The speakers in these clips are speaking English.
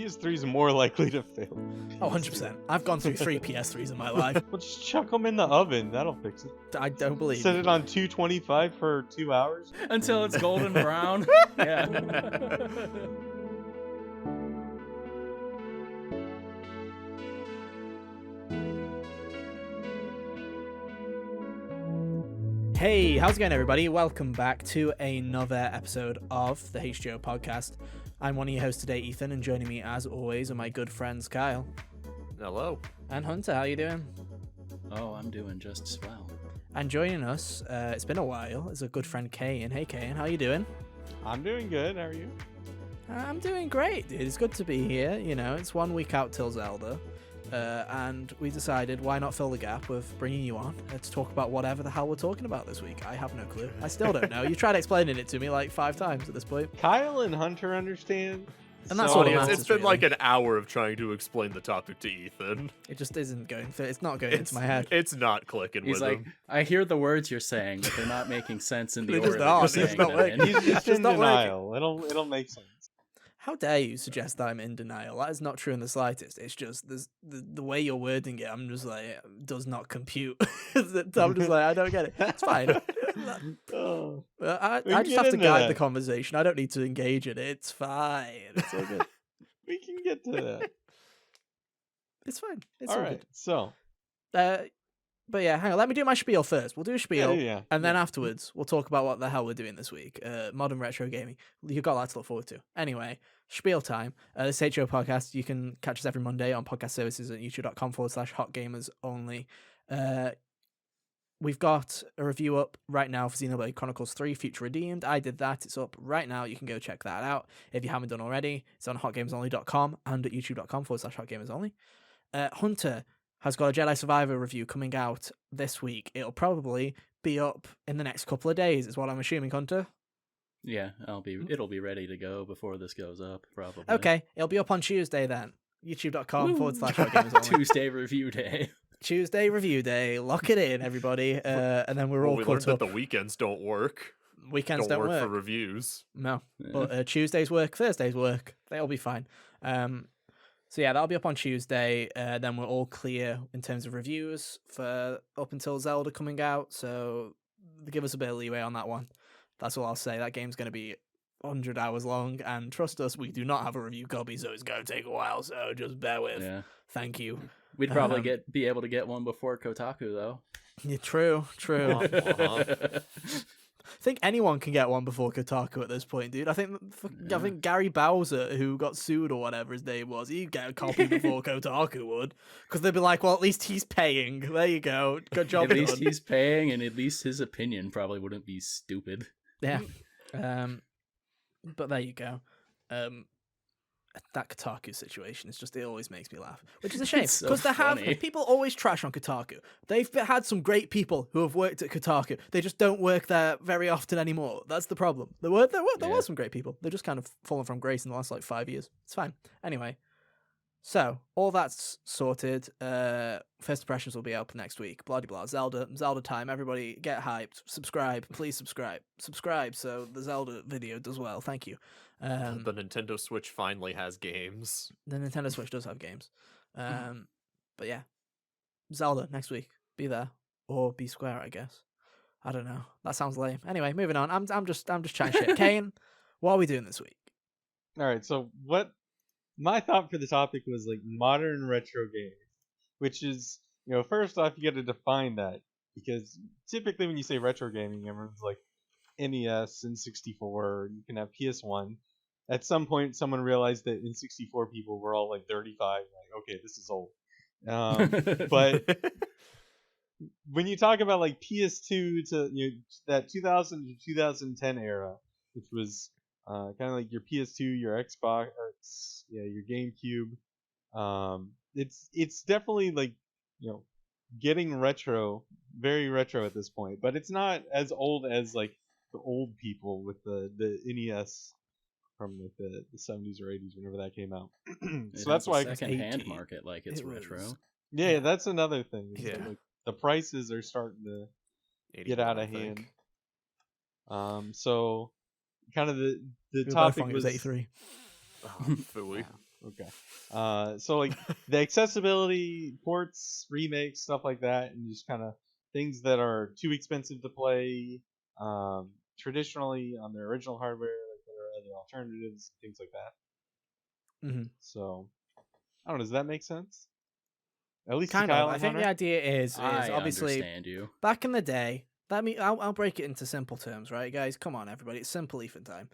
PS3 is more likely to fail. Oh, 100%. I've gone through 3 PS3s in my life. Well, just chuck them in the oven. That'll fix it. I don't believe Set you. it on 225 for 2 hours. Until it's golden brown. Yeah. Hey, how's it going, everybody? Welcome back to another episode of the HGO podcast. I'm one of your hosts today, Ethan, and joining me, as always, are my good friends, Kyle. Hello. And Hunter. How you doing? Oh, I'm doing just swell. And joining us, it's been a while, is a good friend, Kane. Hey, Kane, how you doing? I'm doing good. How are you? I'm doing great, dude. It's good to be here. You know, it's 1 week out till Zelda. And we decided, why not fill the gap with bringing you on to talk about whatever the hell we're talking about this week. I have no clue. I still don't know. You tried explaining it to me like 5 times at this point. All and Hunter understand. And that's so- all that Audience, matters, it's been really. like an hour of trying to explain the topic to Ethan. It just isn't going. It's not going into my head. It's not clicking He's with like, him. I hear the words you're saying, but they're not making sense in the They order just that are. you're It's saying not them working. in. He's just It's in not working. denial. It'll make sense. How dare you suggest that I'm in denial? That is not true in the slightest. It's just the way you're wording it. I'm just like, does not compute. I'm just like, I don't get it. It's fine. Oh. I We just can have get to into guide that. the conversation. I don't need to engage in it. It's fine. It's all good. We can get to that. It's fine. It's All all right. So. good. But yeah, hang on. Let me do my spiel first. We'll do a spiel. Yeah. And then afterwards, we'll talk about what the hell we're doing this week. Modern retro gaming. You've got that to look forward to. Anyway, spiel time. This HGO podcast, you can catch us every Monday on podcast services at youtube.com/hotgamersonly. We've got a review up right now for Xenoblade Chronicles 3 Future Redeemed. I did that. It's up right now. You can go check that out if you haven't done already. It's on hotgamersonly.com and at youtube.com/hotgamersonly. Hunter has got a Jedi Survivor review coming out this week. It'll probably be up in the next couple of days, is what I'm assuming, Hunter. Yeah, it'll be ready to go before this goes up, probably. Okay, it'll be up on Tuesday then. youtube.com/hotgamersonly. Tuesday review day. Tuesday review day. Lock it in, everybody. And then we're all We learned caught that up. the weekends don't work. Weekends don't don't work work. for reviews. No, Yeah. but Tuesdays work, Thursdays work. They'll be fine. So yeah, that'll be up on Tuesday. Then we're all clear in terms of reviews for up until Zelda coming out. So give us a bit of leeway on that one. That's all I'll say. That game's going to be 100 hours long, and trust us, we do not have a review copy, so it's going to take a while. So just bear with. Yeah. Thank you. We'd probably Um, be able to get one before Kotaku, though. Yeah, true. Uh-huh. I think anyone can get one before Kotaku at this point, dude. I think Gary Bowser, who got sued or whatever his name was, he'd get a copy before Kotaku would, because they'd be like, well, at least he's paying. There you go. Good job. At least done. he's paying, and at least his opinion probably wouldn't be stupid. Yeah. But there you go. That Kotaku situation is just, it always makes me laugh, which is a shame, It's so because funny. people always trash on Kotaku. They've had some great people who have worked at Kotaku. They just don't work there very often anymore. That's the problem. There were Yeah. some great people. They're just kind of fallen from grace in the last like 5 years. It's fine. Anyway, so all that's sorted. First impressions will be up next week. Blah blah. Zelda time. Everybody get hyped. Subscribe, please subscribe. So the Zelda video does well. Thank you. The Nintendo Switch finally has games. The Nintendo Switch does have games. But yeah, Zelda next week. Be there or be square, I guess. I don't know. That sounds lame. Anyway, moving on. I'm just chatting shit. Kane, what are we doing this week? All right. So what my thought for the topic was like modern retro gaming, which is, first off, you got to define that, because typically when you say retro gaming, everyone's like NES, N64, you can have PS1. At some point, someone realized that N64 people were all like 35. Like, okay, this is old. But when you talk about like PS2 to that 2000 to 2010 era, which was kind of like your PS2, your Xbox, your GameCube, it's definitely like getting retro, very retro at this point. But it's not as old as like the old people with the NES from like the 70s or 80s, whenever that came out. So that's why second-hand 80. market like it's It was- retro. yeah, that's another thing. is that, Yeah. like, the prices are starting to get 81, out I of think. hand. So kind of the We were both topic wrong, it was was 83. Oh, phooey. Okay. So like the accessibility, ports, remakes, stuff like that, and just kind of things that are too expensive to play traditionally on their original hardware, like there are other alternatives, things like that. Mm-hmm. So I don't know. Does that make sense? At least to Kind of. Kyle I and think the Hunter. idea is I obviously understand you. back in the day. I'll break it into simple terms, right, guys? Come on, everybody. It's simple Ethan time.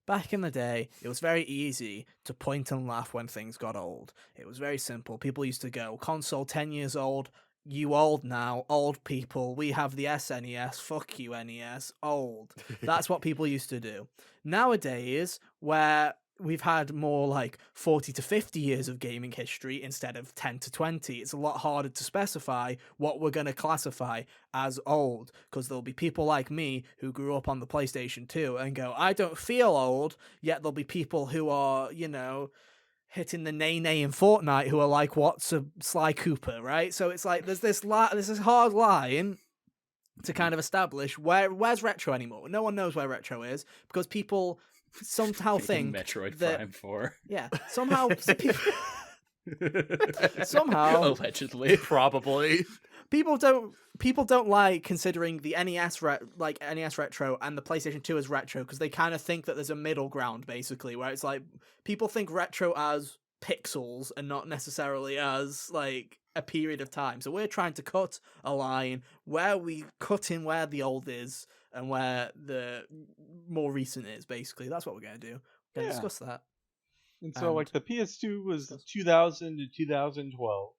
Back in the day, it was very easy to point and laugh when things got old. It was very simple. People used to go, console 10 years old. You old now, old people. We have the SNES. Fuck you, NES. Old. That's what people used to do. Nowadays, where we've had more like 40 to 50 years of gaming history instead of 10 to 20, it's a lot harder to specify what we're going to classify as old, because there'll be people like me who grew up on the PlayStation 2 and go, I don't feel old, yet there'll be people who are, hitting the nay in Fortnite who are like, what's a Sly Cooper, right? So it's like there's this hard line to kind of establish where's retro anymore. No one knows where retro is because people somehow Thinking think Metroid that Prime 4. yeah, somehow somehow allegedly. Probably. people don't like considering the NES NES retro and the PlayStation 2 as retro because they kind of think that there's a middle ground basically where it's like people think retro as pixels and not necessarily as like a period of time. So we're trying to cut a line where we cut in where the old is and where the more recent is basically. That's what we're going to do. We're going to discuss that. And so like the PS2 was discuss. 2000 to 2012.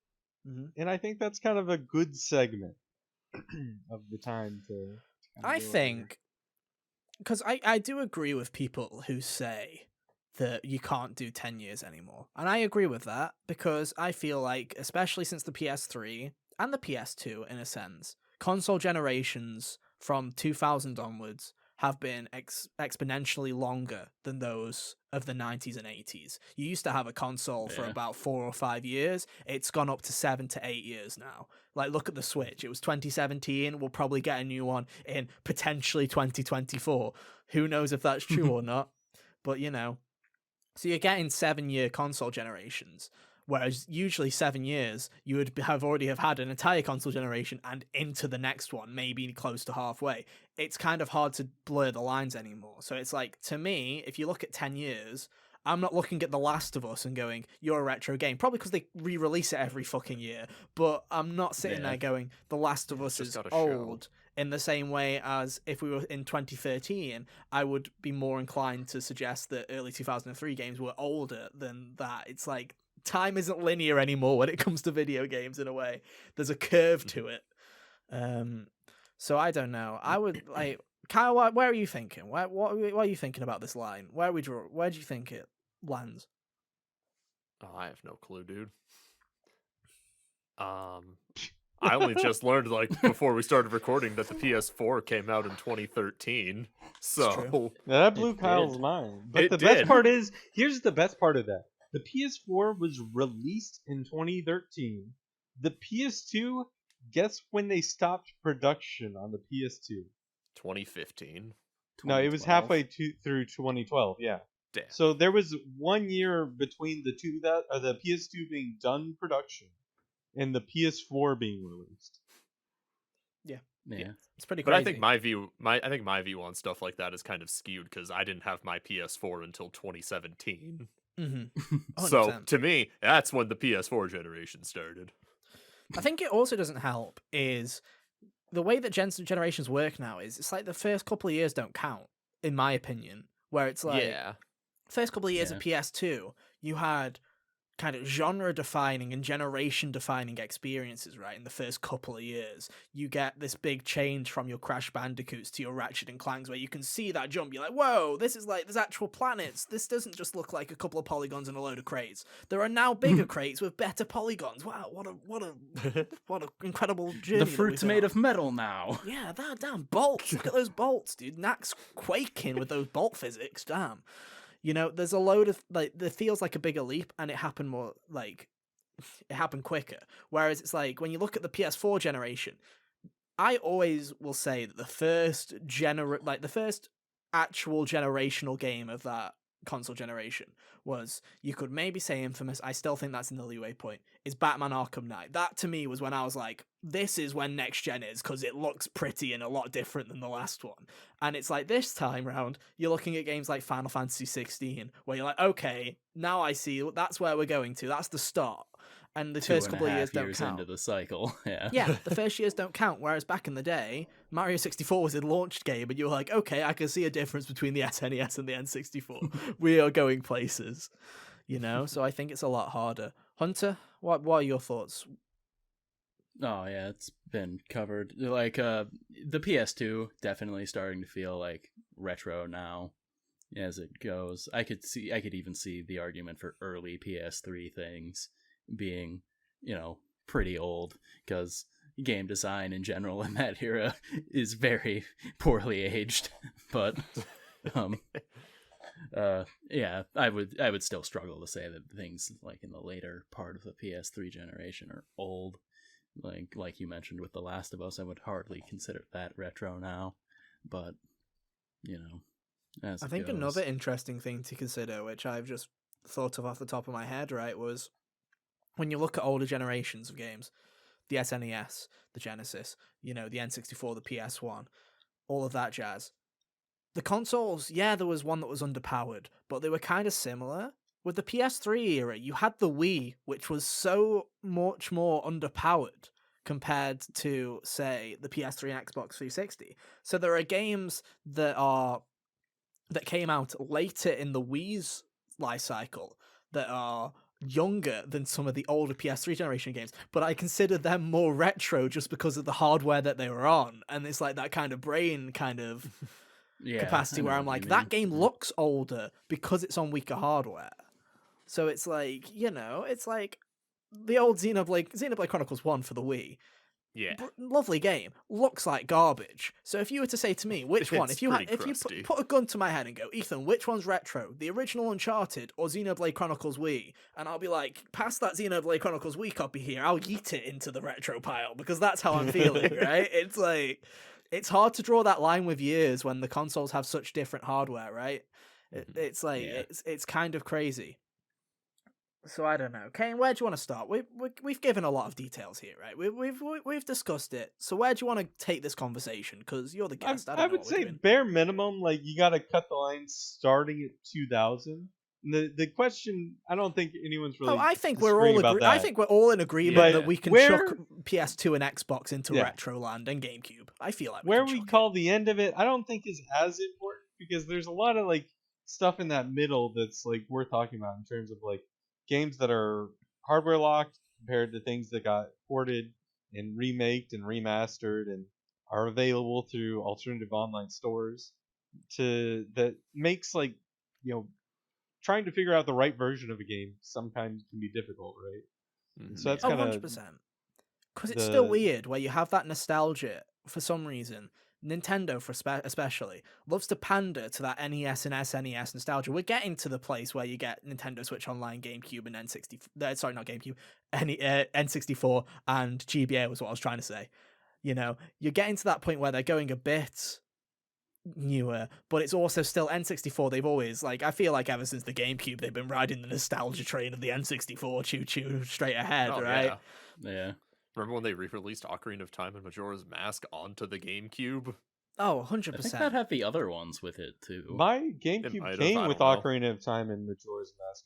Mm-hmm. And I think that's kind of a good segment of the time to. I think, because I do agree with people who say that you can't do 10 years anymore. And I agree with that because I feel like, especially since the PS3 and the PS2, in a sense, console generations from 2000 onwards have been exponentially longer than those of the 90s and 80s. You used to have a console for about 4 or 5 years. It's gone up to 7 to 8 years now. Like, look at the Switch. It was 2017. We'll probably get a new one in potentially 2024. Who knows if that's true or not? But, so you're getting 7-year console generations. Whereas usually 7 years, you would have already had an entire console generation and into the next one, maybe close to halfway. It's kind of hard to blur the lines anymore. So it's like, to me, if you look at 10 years, I'm not looking at The Last of Us and going, you're a retro game. Probably because they re-release it every fucking year. But I'm not sitting there going, The Last of Us is old. In the same way as if we were in 2013, I would be more inclined to suggest that early 2003 games were older than that. It's like, time isn't linear anymore when it comes to video games in a way. There's a curve to it. So I don't know. I would like Kyle. Where are you thinking? What are you thinking about this line? Where do you think it lands? Oh, I have no clue, dude. I only just learned before we started recording that the PS4 came out in 2013. So yeah, that blew Kyle's mind. But the best part is, here's the best part of that. The PS4 was released in 2013. The PS2, guess when they stopped production on the PS2? 2015. No, it was halfway through 2012, yeah. Damn. So there was 1 year between the PS2 being done production and the PS4 being released. Yeah. It's pretty crazy. But I think my view on stuff like that is kind of skewed because I didn't have my PS4 until 2017. Mm-hmm. So to me, that's when the PS4 generation started. I think it also doesn't help is the way that generations work now is it's like the first couple of years don't count, in my opinion. Where it's like first couple of years of PS2, you had kind of genre-defining and generation-defining experiences, right? In the first couple of years, you get this big change from your Crash Bandicoots to your Ratchet and Clanks, where you can see that jump. You're like, whoa, this is like there's actual planets. This doesn't just look like a couple of polygons and a load of crates. There are now bigger crates with better polygons. Wow, what a incredible journey. The fruit's made of metal now. Yeah, that damn bolts. Look at those bolts, dude. Knack's quaking with those bolt physics. Damn. There's a load of there feels like a bigger leap, and it happened quicker. Whereas it's like when you look at the PS4 generation, I always will say that the first actual generational game of that console generation was, you could maybe say Infamous, I still think that's in the leeway point, is Batman Arkham Knight. That to me was when I was like, this is when next gen is, because it looks pretty and a lot different than the last one. And it's like this time round, you're looking at games like Final Fantasy 16, where you're like, okay, now I see that's where we're going to. That's the start. And the first couple of years don't count. Into the cycle, yeah. Yeah, the first years don't count. Whereas back in the day, Mario 64 was a launched game, and you were like, okay, I can see a difference between the SNES and the N64. We are going places, you know. So I think it's a lot harder. Hunter, what are your thoughts? Oh yeah, it's been covered. Like the PS2 definitely starting to feel like retro now as it goes. I could even see the argument for early PS3 things being, pretty old, because game design in general in that era is very poorly aged. But yeah, I would still struggle to say that things like in the later part of the PS3 generation are old. Like you mentioned with The Last of Us, I would hardly consider that retro now. But as I think another interesting thing to consider, which I've just thought of off the top of my head, right, was when you look at older generations of games, the SNES, the Genesis, the N64, the PS1, all of that jazz. The consoles, yeah, there was one that was underpowered, but they were kind of similar. With the PS3 era, you had the Wii, which was so much more underpowered compared to, say, the PS3 and Xbox 360. So there are games that came out later in the Wii's life cycle that are younger than some of the older PS3 generation games, but I consider them more retro just because of the hardware that they were on. And it's like that kind of brain kind of capacity where I'm like, that game looks older because it's on weaker hardware. So it's like, it's like the old Xenoblade Chronicles 1 for the Wii. Yeah. Lovely game. Looks like garbage. So if you were to say to me, which one, if you put a gun to my head and go, Ethan, which one's retro? The original Uncharted or Xenoblade Chronicles Wii? And I'll be like, pass that Xenoblade Chronicles Wii copy here. I'll yeet it into the retro pile because that's how I'm feeling, right? It's like, it's hard to draw that line with years when the consoles have such different hardware, right? It's like, it's kind of crazy. So I don't know, Kane. Where do you want to start? We've given a lot of details here, right? We've discussed it. So where do you want to take this conversation? Because you're the guest. I would say bare minimum, like you got to cut the line starting at 2000. The question, I don't think anyone's really. I think we're all in agreement that we can chuck PS2 and Xbox into retro land and GameCube. I feel like where we call the end of it, I don't think is as important because there's a lot of like stuff in that middle that's like worth talking about in terms of like games that are hardware locked compared to things that got ported and remaked and remastered and are available through alternative online stores. That makes like trying to figure out the right version of a game sometimes can be difficult, right? So that's kind of 100%. Because it's still weird where you have that nostalgia for some reason. Nintendo, especially, loves to pander to that NES and SNES nostalgia. We're getting to the place where you get Nintendo Switch Online, GameCube, and N64 and GBA was what I was trying to say. You're getting to that point where they're going a bit newer, but it's also still N64. They've always, I feel like ever since the GameCube, they've been riding the nostalgia train of the N64, choo-choo, straight ahead, right? Yeah. Remember when they re-released Ocarina of Time and Majora's Mask onto the GameCube? Oh, 100%. I think that had the other ones with it, too. My GameCube came with Ocarina of Time and Majora's Mask.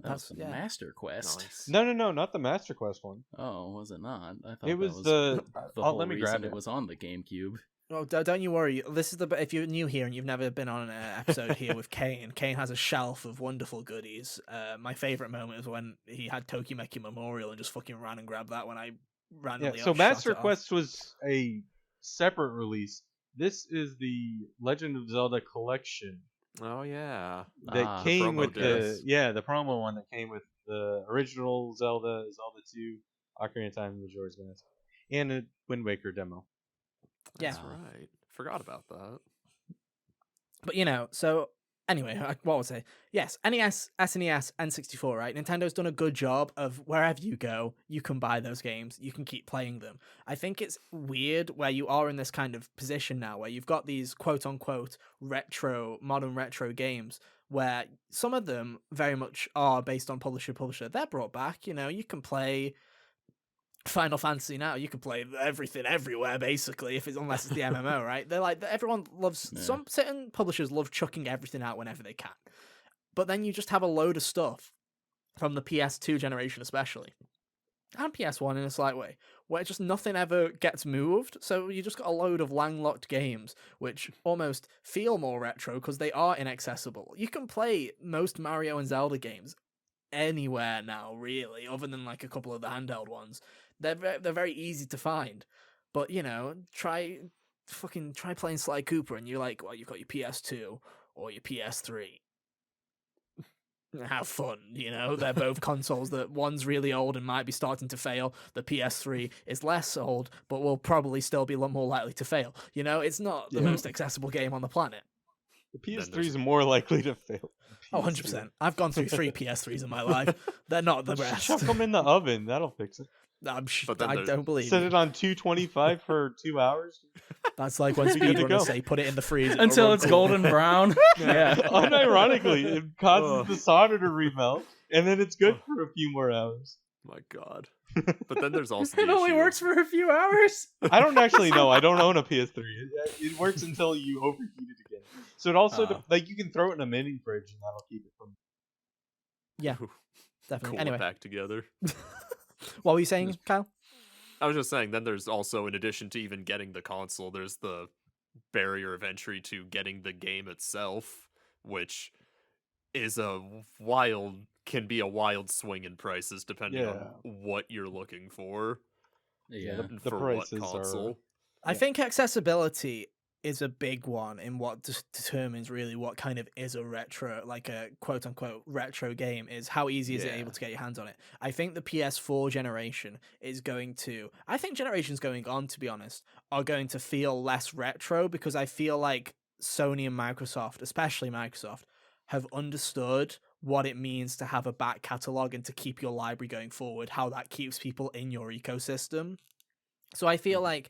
That's the Master Quest. Nice. No, not the Master Quest one. Oh, was it not? I thought it was the whole let me reason grab it was on the GameCube. Oh, don't you worry. This is if you're new here and you've never been on an episode here with Kane has a shelf of wonderful goodies. My favorite moment is when he had Tokimeki Memorial and just fucking ran and grabbed that when I randomly. Yeah, so Master Quest was a separate release. This is the Legend of Zelda collection. Oh yeah, that came with the promo one that came with the original Zelda 2, Ocarina of Time, and Majora's Mask, and a Wind Waker demo. That's right. Forgot about that. But so anyway, what was I? Yes, NES, SNES, N64, right? Nintendo's done a good job of wherever you go, you can buy those games, you can keep playing them. I think it's weird where you are in this kind of position now where you've got these quote unquote modern retro games where some of them very much are based on publisher. They're brought back. You can play Final Fantasy now. You can play everything everywhere basically, unless it's the MMO, right? They're like, everyone loves. Yeah. Some certain publishers love chucking everything out whenever they can, but then you just have a load of stuff from the PS2 generation, especially, and PS1 in a slight way, where just nothing ever gets moved. So you just got a load of landlocked games, which almost feel more retro because they are inaccessible. You can play most Mario and Zelda games anywhere now, really, other than like a couple of the handheld ones. They're very easy to find. But, try playing Sly Cooper and you're like, well, you've got your PS2 or your PS3. Have fun, they're both consoles that one's really old and might be starting to fail. The PS3 is less old, but will probably still be a lot more likely to fail. It's not the most accessible game on the planet. The PS3 is more likely to fail. Oh, 100%. I've gone through 3 PS3s in my life. They're not the best. Chuck them in the oven. That'll fix it. I don't believe Set you. it on 225 for 2 hours. That's like when Good to speedrunners go. say put it in the freezer. Until it's golden brown. Yeah. Unironically, it causes the solder to remelt, and then it's good for a few more hours. My God. But then there's also the It only issue works for a few hours. I don't actually know. I don't own a PS3. It works until you overheat it again. So it also you can throw it in a mini fridge, and that'll keep it from. Yeah, definitely. cool Anyway, it back together. what were you saying, Kyle? I was just saying, then there's also, in addition to even getting the console, there's the barrier of entry to getting the game itself, which is can be a wild swing in prices depending on what you're looking for. Yeah. And The for prices what console. I think accessibility is a big one in what determines really what kind of is a retro, like a quote unquote retro game, is how easy is it able to get your hands on it. I think the PS4 generation I think generations going on, to be honest, are going to feel less retro because I feel like Sony and Microsoft, especially Microsoft, have understood what it means to have a back catalog and to keep your library going forward, how that keeps people in your ecosystem. So I feel like,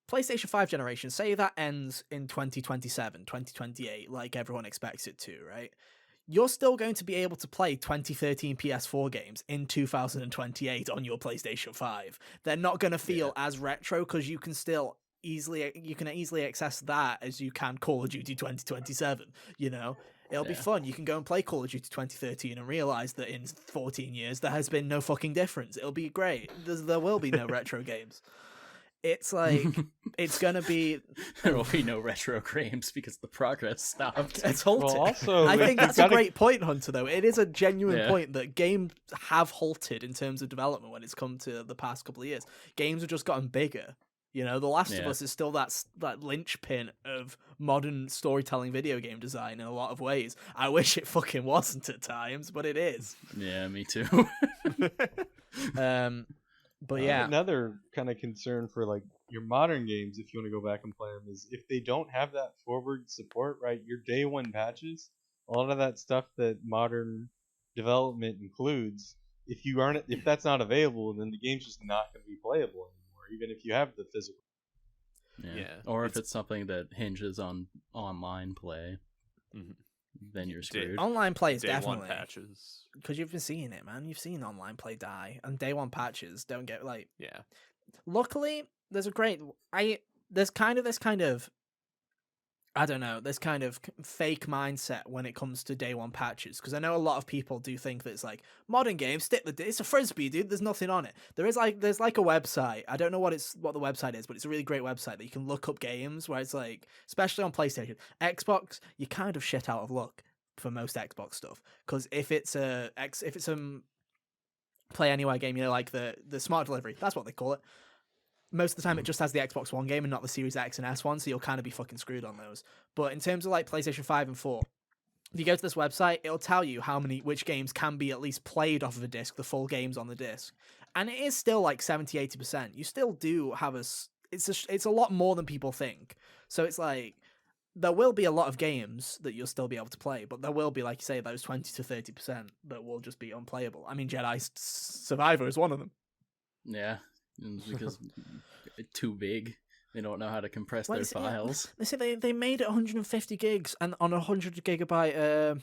PlayStation 5 generation, say that ends in 2027, 2028, like everyone expects it to, right? You're still going to be able to play 2013 PS4 games in 2028 on your PlayStation 5. They're not going to feel as retro because you can easily access that as you can Call of Duty 2027, It'll be fun. You can go and play Call of Duty 2013 and realize that in 14 years there has been no fucking difference. It'll be great. There will be no retro games. It's like, it's going to be... There will be no retro games because the progress stopped. It's halted. Well, also, I think that's a great point, Hunter, though. It is a genuine point that games have halted in terms of development when it's come to the past couple of years. Games have just gotten bigger. The Last of Us is still that linchpin of modern storytelling video game design in a lot of ways. I wish it fucking wasn't at times, but it is. Yeah, me too. But yeah, another kind of concern for like your modern games, if you want to go back and play them, is if they don't have that forward support, right? Your day one patches, a lot of that stuff that modern development includes, if that's not available, then the game's just not going to be playable anymore, even if you have the physical. Yeah. Or if it's something that hinges on online play, then you're screwed. Online play is Day definitely one patches. Because you've been seeing it, man. You've seen online play die, and day one patches don't get Yeah. Luckily, there's a great. There's kind of this kind of. I don't know, this kind of fake mindset when it comes to day one patches, because I know a lot of people do think that it's like modern games it's a frisbee, dude. There's nothing on it. There's like a website. I don't know what the website is, but it's a really great website that you can look up games where it's like, especially on PlayStation, Xbox, you're kind of shit out of luck for most Xbox stuff, because if it's a play anywhere game, like the smart delivery, that's what they call it. Most of the time, it just has the Xbox One game and not the Series X and S one, so you'll kind of be fucking screwed on those. But in terms of like PlayStation 5 and 4, if you go to this website, it'll tell you which games can be at least played off of a disc, the full games on the disc. And it is still like 70-80%. You still do have it's a lot more than people think. So it's like, there will be a lot of games that you'll still be able to play, but there will be, like you say, those 20-30% that will just be unplayable. I mean, Jedi Survivor is one of them. Yeah. Because too big. They don't know how to compress Well, their it's- yeah, files. They say they made it 150 gigs and on a 100 gigabyte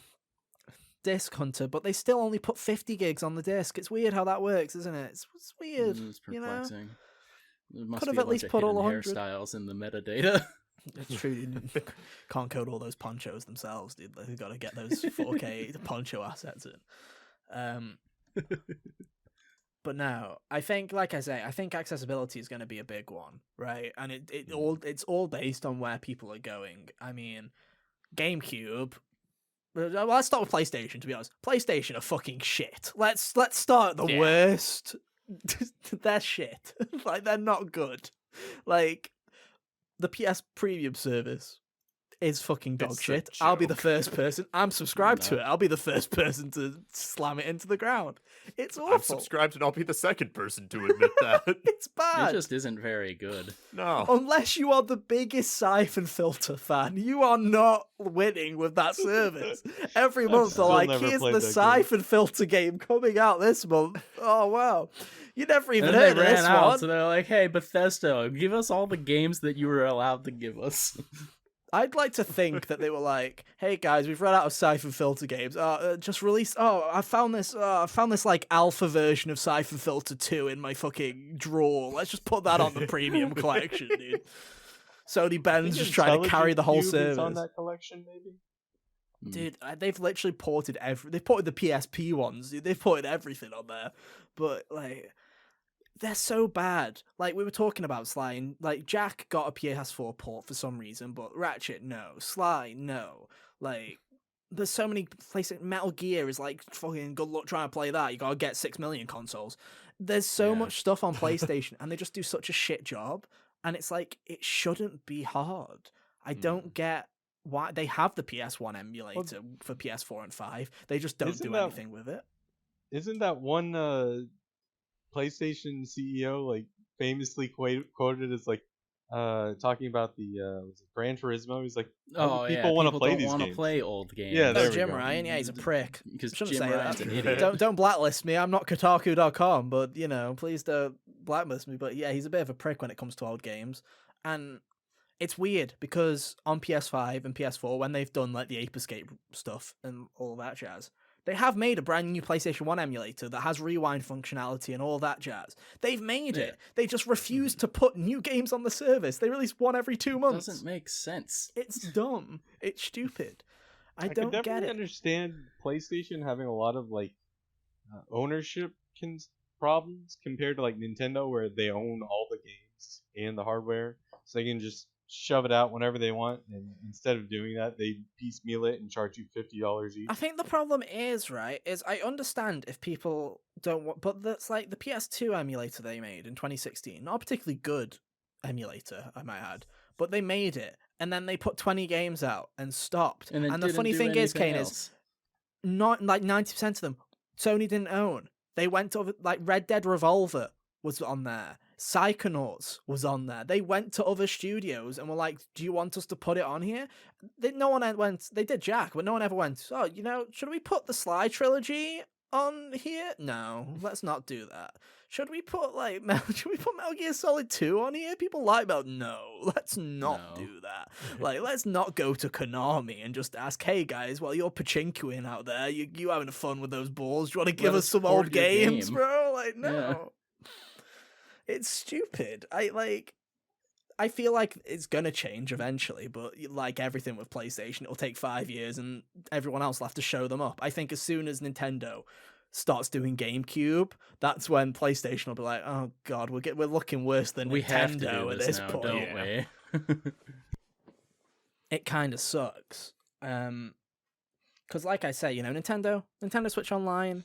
disk hunter, but they still only put 50 gigs on the disk. It's weird how that works, isn't it? It's weird. It's You know, perplexing. There must Could be have a at bunch least of put all hidden 100. hairstyles in the metadata. It's true. You can't code all those ponchos themselves, dude. They've got to get those 4K poncho assets in. But no, I think, like I say, I think accessibility is going to be a big one, right? And it's all based on where people are going. I mean, GameCube. Well, let's start with PlayStation. To be honest, PlayStation are fucking shit. Let's start at the Yeah. worst. They're shit. Like, they're not good. Like, the PS Premium service is fucking dog It's a shit. I'll be the joke. first person. I'm subscribed to No. it. I'll be the first person to slam it into the ground. It's I'm awful. subscribed and I'll be the second person to admit that. It's bad. It just isn't very good. No. Unless you are the biggest Siphon Filter fan, you are not winning with that service. Every I've month they're still like, never here's played the that game." Siphon Filter game coming out this month. Oh, wow. You never even And heard then of they ran this out, one. so they're like, "Hey, Bethesda, give us all the games that you were allowed to give us." I'd like to think that they were like, "Hey guys, we've run out of Siphon Filter games. Just release. Oh, I found this. Like alpha version of Siphon Filter 2 in my fucking drawer. Let's just put that on the premium collection, dude." Sony Ben's just trying to carry the whole Intelligent Cube is service. on that collection, maybe. Dude, they've literally ported they've ported the PSP ones. Dude. They've ported everything on there, but like. They're so bad. Like, we were talking about Sly, and, like, Jack got a PS4 port for some reason, but Ratchet, no. Sly, no. Like, there's so many places. Metal Gear is like, fucking good luck trying to play that. You gotta get 6 million consoles. There's so Yeah. much stuff on PlayStation, and they just do such a shit job. And it's like, it shouldn't be hard. I don't get why they have the PS1 emulator for PS4 and 5. They just don't Isn't do that- anything with it. Isn't that one PlayStation CEO like famously quoted as like talking about the was it Gran Turismo? He's like, Oh, yeah, people want to people play don't these want to games. play old games. Yeah, there Oh, we Jim go. Ryan, yeah, he's a prick. Because Shouldn't Jim say Ryan's that. an idiot. Don't blacklist me. I'm not Kotaku.com, but you know, please don't blacklist me. But yeah, he's a bit of a prick when it comes to old games, and it's weird because on PS5 and PS4, when they've done like the Ape Escape stuff and all that jazz, they have made a brand new PlayStation 1 emulator that has rewind functionality and all that jazz. They've made it. They just refuse to put new games on the service. They release one every 2 months. Doesn't make sense. It's dumb. It's stupid. I could don't get definitely it. understand PlayStation having a lot of like ownership problems compared to like Nintendo, where they own all the games and the hardware, so they can just shove it out whenever they want. And instead of doing that, they piecemeal it and charge you $50 each. I think the problem is, right, is I understand if people don't want, but that's like the PS2 emulator they made in 2016. Not a particularly good emulator, I might add, but they made it, and then they put 20 games out and stopped. And, the funny thing is, Kane, is not like 90% of them Sony didn't own. They went to like Red Dead Revolver was on there. Psychonauts was on there. They went to other studios and were like, "Do you want us to put it on here?" No one went. They did Jack, but no one ever went, "Oh, you know, should we put the Sly trilogy on here?" No, let's not do that. Should we put should we put Metal Gear Solid 2 on here? People like Metal. No, let's not do that. Like, let's not go to Konami and just ask, "Hey guys, while you're pachinkoing out there, you having fun with those balls? Do you want to give us some old port your games, game." bro?" Like, no. Yeah. It's stupid. I feel like it's gonna change eventually, but like everything with PlayStation, it'll take 5 years, and everyone else will have to show them up. I think as soon as Nintendo starts doing GameCube, that's when PlayStation will be like, "Oh God, we're looking worse than We have to Nintendo do at this this now, point." don't we? It kind of sucks. Because like I say, you know, Nintendo Switch Online.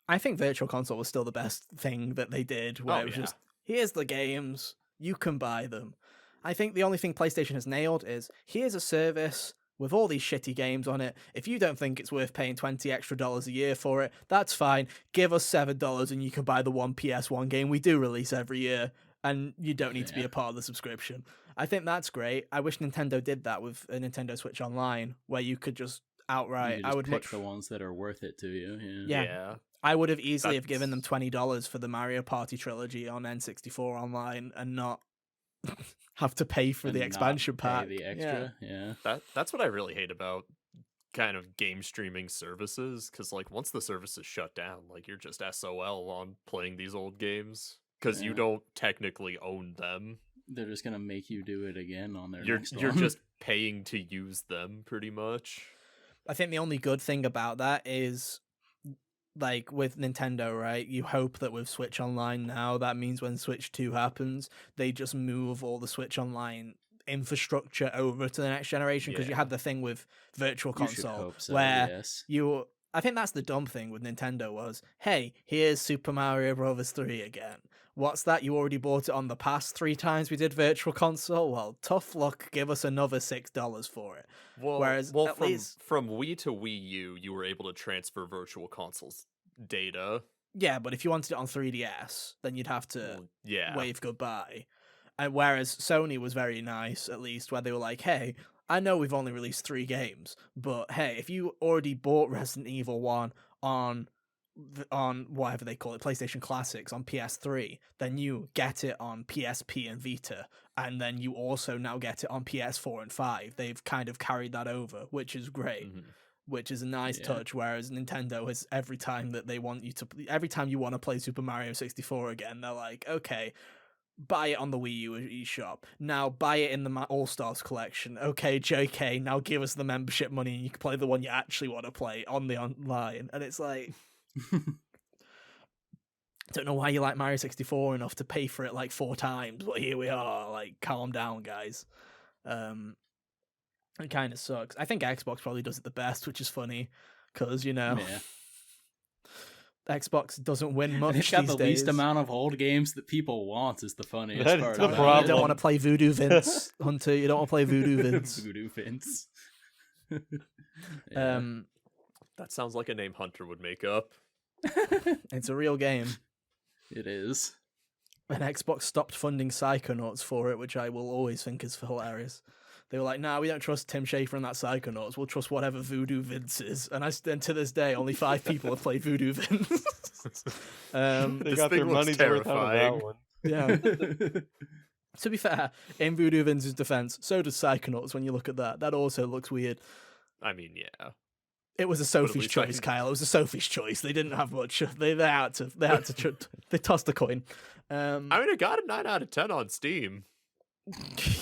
I think Virtual Console was still the best thing that they did, where it was just, here's the games, you can buy them. I think the only thing PlayStation has nailed is, here's a service with all these shitty games on it. If you don't think it's worth paying $20 extra a year for it, that's fine. Give us $7 and you can buy the one PS1 game we do release every year, and you don't need to be a part of the subscription. I think that's great. I wish Nintendo did that with a Nintendo Switch Online, where you could just outright, You I would pick much the ones that are worth it to you. Yeah. I would have easily have That's- given them $20 for the Mario Party trilogy on N64 Online and not have to pay for And the not expansion pay pack. the extra. Yeah. That's what I really hate about kind of game streaming services, because like once the service is shut down, like you're just SOL on playing these old games because you Yeah. don't technically own them. They're just gonna make you do it again on their You're next you're one. just paying to use them pretty much. I think the only good thing about that is, like with Nintendo, right? You hope that with Switch Online now, that means when Switch 2 happens, they just move all the Switch Online infrastructure over to the next generation, because you had Yeah. the thing with Virtual You should Console hope so. where Yes. I think that's the dumb thing with Nintendo was, hey, here's Super Mario Bros. 3 again. What's that? You already bought it on the past 3 times we did Virtual Console? Well, tough luck. Give us another $6 for it. Well, Whereas well, at from least- from Wii to Wii U, you were able to transfer Virtual Consoles data. Yeah, but if you wanted it on 3DS, then you'd have to Well, yeah. wave goodbye. And whereas Sony was very nice, at least, where they were like, hey, I know we've only released 3 games, but hey, if you already bought Resident Evil 1 on whatever they call it, PlayStation Classics on PS3, then you get it on PSP and Vita, and then you also now get it on PS4 and 5. They've kind of carried that over, which is great. Mhm. Which is a nice Yeah. touch, whereas Nintendo is every time you want to play Super Mario 64 again, they're like, okay, buy it on the Wii U eShop. Now buy it in the All-Stars collection. Okay, JK, now give us the membership money and you can play the one you actually want to play on the online. And it's like, don't know why you like Mario 64 enough to pay for it like 4 times, but here we are. Like, calm down, guys. It kind of sucks. I think Xbox probably does it the best, which is funny, because, you know, Yeah. Xbox doesn't win much They've got these the days. least amount of old games that people want is the funniest That's part. the about problem. You don't it. want to play Voodoo Vince, Hunter. You don't want to play Voodoo Vince. Voodoo Vince. Yeah. That sounds like a name Hunter would make up. It's a real game. It is. And Xbox stopped funding Psychonauts for it, which I will always think is hilarious. They were like, nah, we don't trust Tim Schafer and that Psychonauts. We'll trust whatever Voodoo Vince is. And to this day, only 5 people have played Voodoo Vince. They This got their thing looks money's worth out of that terrifying. one. Yeah. To be fair, in Voodoo Vince's defense, so does Psychonauts when you look at that. That also looks weird. I mean, yeah. It was a at Sophie's least I choice, can- Kyle. It was a Sophie's choice. They didn't have much. They had to. They tossed a coin. I mean, it got a 9 out of 10 on Steam.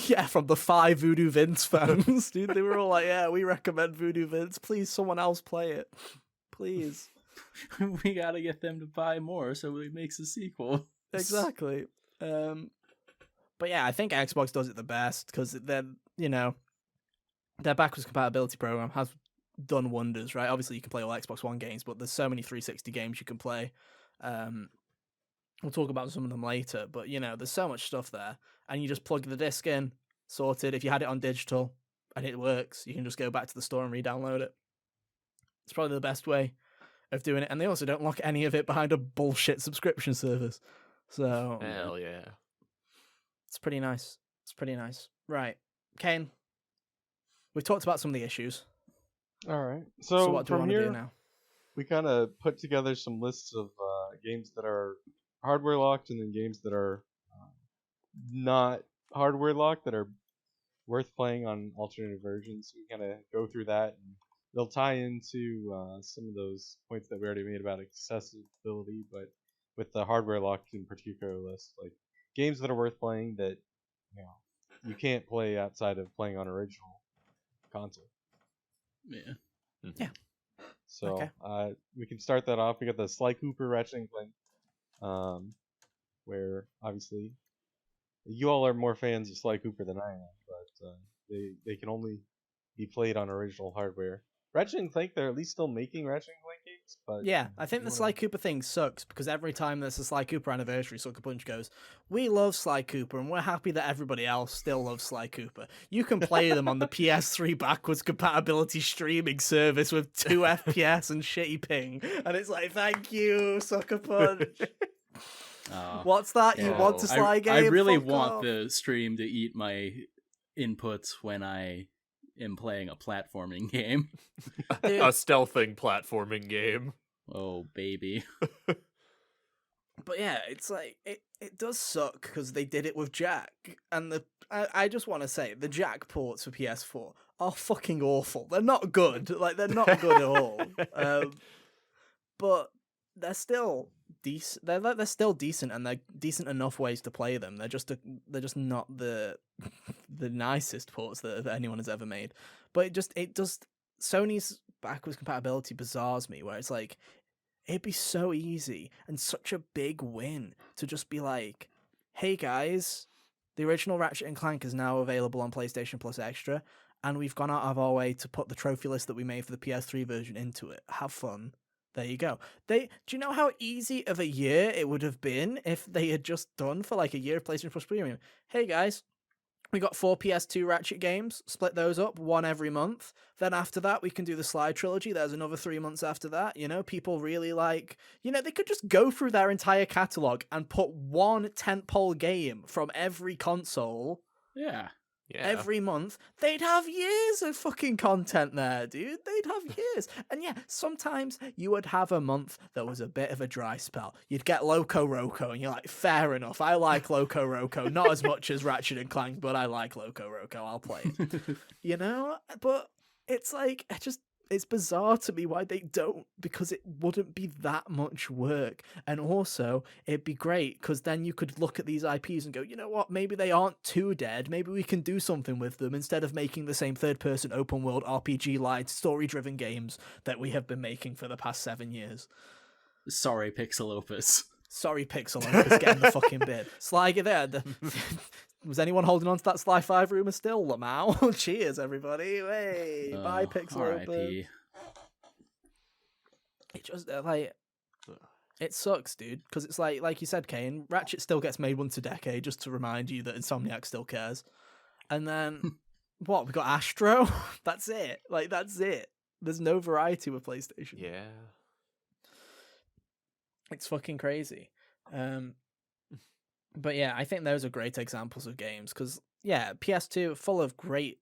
Yeah, from the 5 Voodoo Vince fans, dude. They were all like, "Yeah, we recommend Voodoo Vince. Please, someone else play it, please." We gotta get them to buy more so it makes a sequel. Exactly. But yeah, I think Xbox does it the best because their backwards compatibility program has done wonders, right? Obviously, you can play all Xbox One games, but there's so many 360 games you can play. We'll talk about some of them later, but there's so much stuff there, and you just plug the disc in, sorted. If you had it on digital and it works, you can just go back to the store and re-download it. It's probably the best way of doing it, and they also don't lock any of it behind a bullshit subscription service. So Hell yeah. it's pretty nice. It's pretty nice. Right, Kane. We've talked about some of the issues. All right. So So what do we from want to do here, now? we kind of put together some lists of games that are hardware locked, and then games that are not hardware locked that are worth playing on alternative versions. We kind of go through that, and they'll tie into some of those points that we already made about accessibility, but with the hardware locked in particular list, like games that are worth playing that you can't play outside of playing on original console. Yeah. Yeah. So Okay. we can start that off. We got the Sly Cooper Ratchet and Clank, where obviously you all are more fans of Sly Cooper than I am, but they can only be played on original hardware. Ratchet and Clank, they're at least still making Ratchet and Clank games, but Yeah, I think the you Sly wanna- Cooper thing sucks because every time there's a Sly Cooper anniversary, Sucker Punch goes, "We love Sly Cooper and we're happy that everybody else still loves Sly Cooper. You can play them on the PS3 backwards compatibility streaming service with 2 FPS and shitty ping." And it's like, thank you, Sucker Punch. What's that? You Yeah. want a Sly game? I really Fuck want off. the stream to eat my inputs when I am playing a platforming game. Dude. A stealthing platforming game. Oh, baby. But yeah, it's like it does suck because they did it with Jack, and I just want to say the Jack ports for PS4 are fucking awful. They're not good. Like they're not good at all. But they're still decent. They're still decent, and they're decent enough ways to play them. They're just not the nicest ports that anyone has ever made. But it does Sony's backwards compatibility bizarres me, where it's like it'd be so easy and such a big win to just be like, hey guys, the original Ratchet and Clank is now available on PlayStation Plus Extra, and we've gone out of our way to put the trophy list that we made for the PS3 version into it. Have fun. There you go. Do you know how easy of a year it would have been if they had just done for like a year of PlayStation Plus Premium? Hey guys, we got 4 PS2 Ratchet games, split those up, one every month. Then after that, we can do the Sly trilogy. There's another 3 months after that. You know, people really like, they could just go through their entire catalogue and put one tentpole game from every console. Yeah. Every month. They'd have years of fucking content there, dude. They'd have years. And yeah, sometimes you would have a month that was a bit of a dry spell. You'd get Loco Roco, and you're like, fair enough. I like Loco Roco. Not as much as Ratchet and Clank, but I like Loco Roco. I'll play it. But it's like, it's bizarre to me why they don't, because it wouldn't be that much work. And also, it'd be great because then you could look at these IPs and go, you know what, maybe they aren't too dead. Maybe we can do something with them instead of making the same third-person open-world RPG-like story-driven games that we have been making for the past 7 years. Sorry, Pixel Opus. Sorry, Pixel Opus, get in the fucking bid. Sly, get there. Was anyone holding on to that Sly 5 rumour still? Lamau? Cheers, everybody. Hey, bye, Pixel Opus. It just, it sucks, dude, because it's like you said, Kane, Ratchet still gets made once a decade, just to remind you that Insomniac still cares. And then, what, we got Astro? That's it. That's it. There's no variety with PlayStation. Yeah. It's fucking crazy. But yeah, I think those are great examples of games because, yeah, PS2 full of great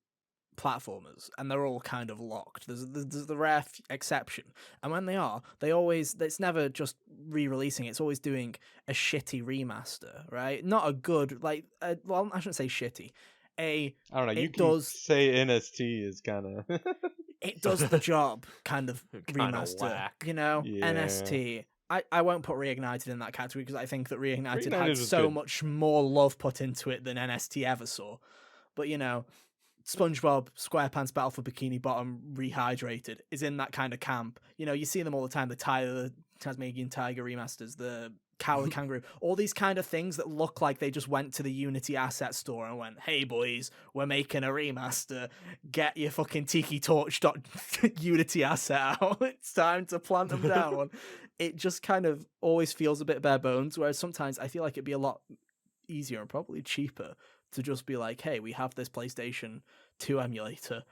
platformers and they're all kind of locked. There's the rare exception. And when it's never just re-releasing, it's always doing a shitty remaster, right? Not a good, well, I shouldn't say shitty. I don't know, you can say NST is kind of... it does the job, kind of remaster, whack. Yeah. NST... I won't put Reignited in that category because I think that Reignited had so much more love put into it than NST ever saw. But, SpongeBob SquarePants Battle for Bikini Bottom Rehydrated is in that kind of camp. You see them all the time, the Tasmanian Tiger remasters, the Coward Kangaroo, all these kind of things that look like they just went to the Unity asset store and went, hey boys, we're making a remaster. Get your fucking Tiki Torch Unity asset out. It's time to plant them down. It just kind of always feels a bit bare bones, whereas sometimes I feel like it'd be a lot easier and probably cheaper to just be like, hey, we have this PlayStation 2 emulator.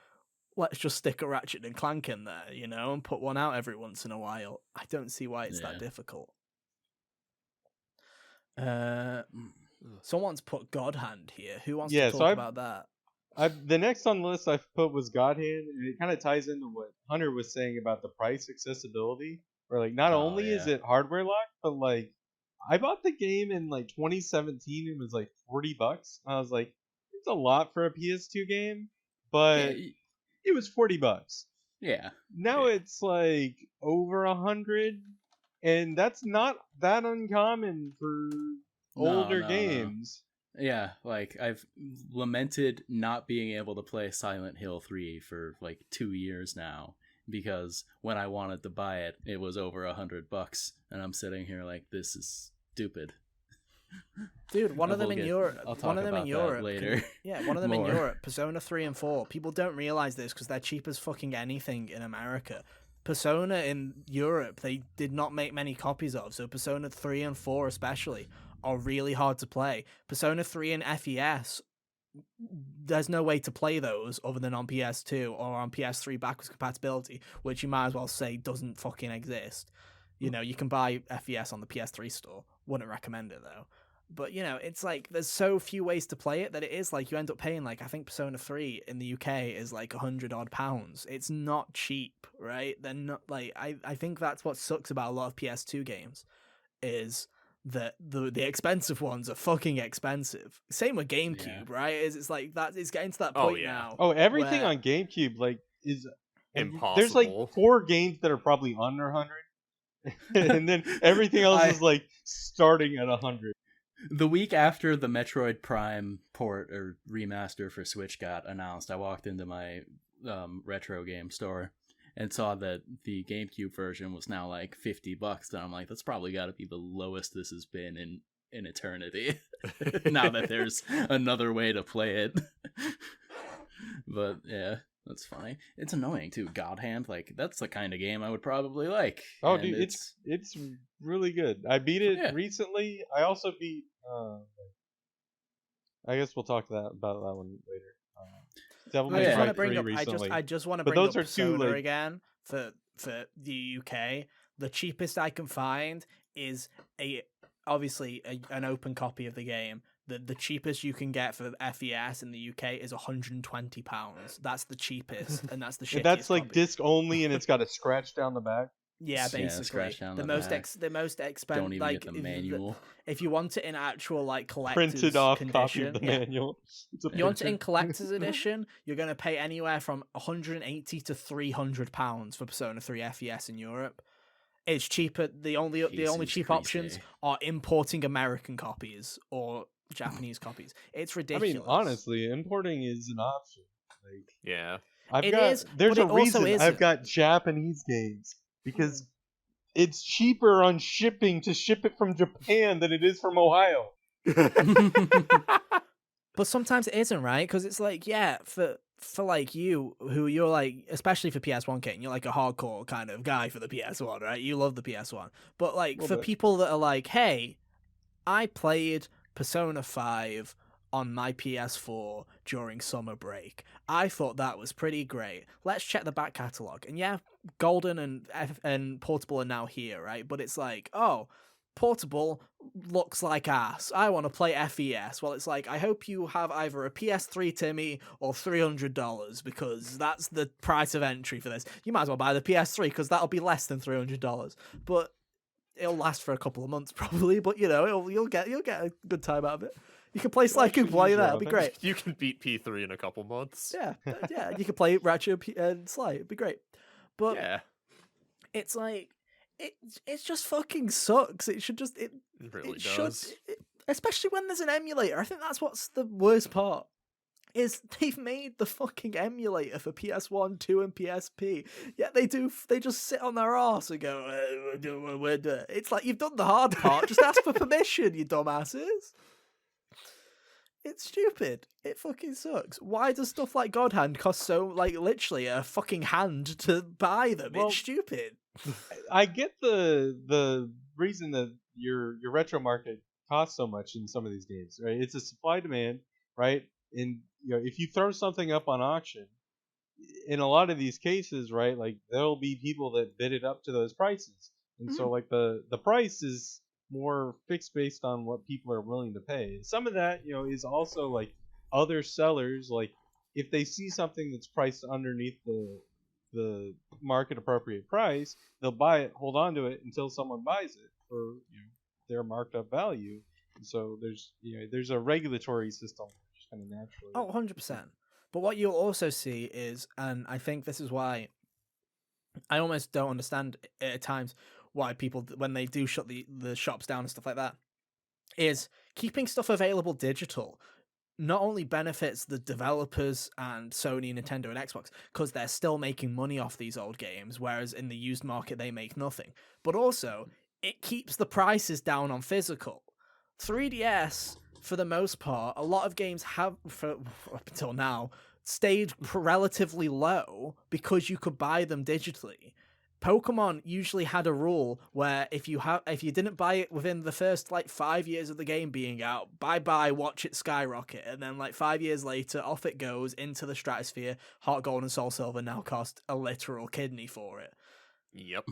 Let's just stick a Ratchet and Clank in there, and put one out every once in a while. I don't see why it's that difficult. Someone's put God Hand here. Who wants to talk about that? The next on the list I've put was God Hand, and it kind of ties into what Hunter was saying about the price accessibility. Where not only is it hardware locked, but I bought the game in 2017 and it was $40. I was like, it's a lot for a PS2 game, but it was $40. Yeah. Now it's over 100, and that's not that uncommon for older games. No. Yeah, I've lamented not being able to play Silent Hill 3 for 2 years now. Because when I wanted to buy it, it was over $100, and I'm sitting here this is stupid. Dude, one of them in Europe. I'll talk about that later. One of them in Europe. Persona 3 and 4. People don't realize this because they're cheap as fucking anything in America. Persona in Europe, they did not make many copies of, so Persona 3 and 4 especially are really hard to play. Persona 3 and FES, there's no way to play those other than on PS2 or on PS3 backwards compatibility, which you might as well say doesn't fucking exist. You can buy FES on the PS3 store. Wouldn't recommend it though. But it's there's so few ways to play it that it is you end up paying I think Persona 3 in the UK is £100 odd. It's not cheap, right? They're not I think that's what sucks about a lot of PS2 games is that the expensive ones are fucking expensive. Same with GameCube, right? It's like that. It's getting to that Oh, point yeah. now. Oh, everything where- on GameCube like is Impossible. There's like 4 games that are probably under 100, and then everything else is like starting at 100. The week after the Metroid Prime port or remaster for Switch got announced, I walked into my retro game store and saw that the GameCube version was now like $50, and I'm like, that's probably got to be the lowest this has been in eternity. Now that there's another way to play it. But yeah, that's funny. It's annoying too. God Hand, like that's the kind of game I would probably like. Oh, And dude, it's really good. I beat it recently. I also beat. I guess we'll talk about that one later. Devil May Cry 3 recently. I just want to But bring those up are two, Persona like- again for the UK. The cheapest I can find is obviously an open copy of the game. The cheapest you can get for FES in the UK is £120. That's the cheapest, and that's the shittiest. That's like copy. disc only, and it's got a scratch down the back. Yeah, basically. scratch down the the most back. the most expensive. Don't even Like get the manual. if you want it in actual like collector's Printed off condition, copy of the manual. It's a you want it in picture. collector's edition, you're going to pay anywhere from £180 to £300 for Persona 3 FES in Europe. It's cheaper. The only Jesus cheap Christ, options eh? are importing American copies or Japanese copies. It's I ridiculous. mean, honestly, importing is an option. Like, Yeah. There's but a it also reason I've isn't. got Japanese games because it's cheaper on shipping to ship it from Japan than it is from Ohio. But sometimes it isn't, right? Because it's like, yeah, for like you, who you're like, especially for PS1, King, you're like a hardcore kind of guy for the PS1, right? You love the PS1. But like Little for bit. people that are like, hey, I played Persona 5 on my PS4 during summer break. I thought that was pretty great. Let's check the back catalog. And yeah, Golden and Portable are now here, right? But it's like, oh, Portable looks like ass. I want to play FES. Well, it's like, I hope you have either a PS3, Timmy, or $300 because that's the price of entry for this. You might as well buy the PS3 because that'll be less than $300. But it'll last for a couple of months probably. But you know, you'll get a good time out of it. You can play Sly Cooper while you're there. It'll be great. You can beat P3 in a couple months. Yeah. You can play Ratchet and Sly. It'd be great. But Yeah. it's like it just fucking sucks. It should just It really it does. should, especially when there's an emulator. I think that's what's the worst part. Is they've made the fucking emulator for PS1, 2, and PSP. Yet they just sit on their arse and go, we're doing it. It's like, you've done the hard part. Just ask for permission, you dumbasses. It's stupid. It fucking sucks. Why does stuff like God Hand cost so, like, literally a fucking hand to buy them? Well, it's stupid. I get the reason that your retro market costs so much in some of these games, right? It's a supply demand, right? And if you throw something up on auction, in a lot of these cases, right, like there'll be people that bid it up to those prices, and so like the price is more fixed based on what people are willing to pay. And some of that, is also like other sellers, like if they see something that's priced underneath the market appropriate price, they'll buy it, hold on to it until someone buys it for their marked up value. And so there's a regulatory system just kind of naturally. Oh, 100%. But what you'll also see is, and I think this is why I almost don't understand at times why people, when they do shut the shops down and stuff like that, is keeping stuff available digital not only benefits the developers and Sony, Nintendo, and Xbox, because they're still making money off these old games, whereas in the used market they make nothing, but also it keeps the prices down on physical. 3DS, for the most part, a lot of games have, up until now, stayed relatively low because you could buy them digitally. Pokemon usually had a rule where if you didn't buy it within the first 5 years of the game being out, bye watch it skyrocket, and then 5 years later off it goes into the stratosphere. Heart Gold and Soul Silver now cost a literal kidney for it. Yep.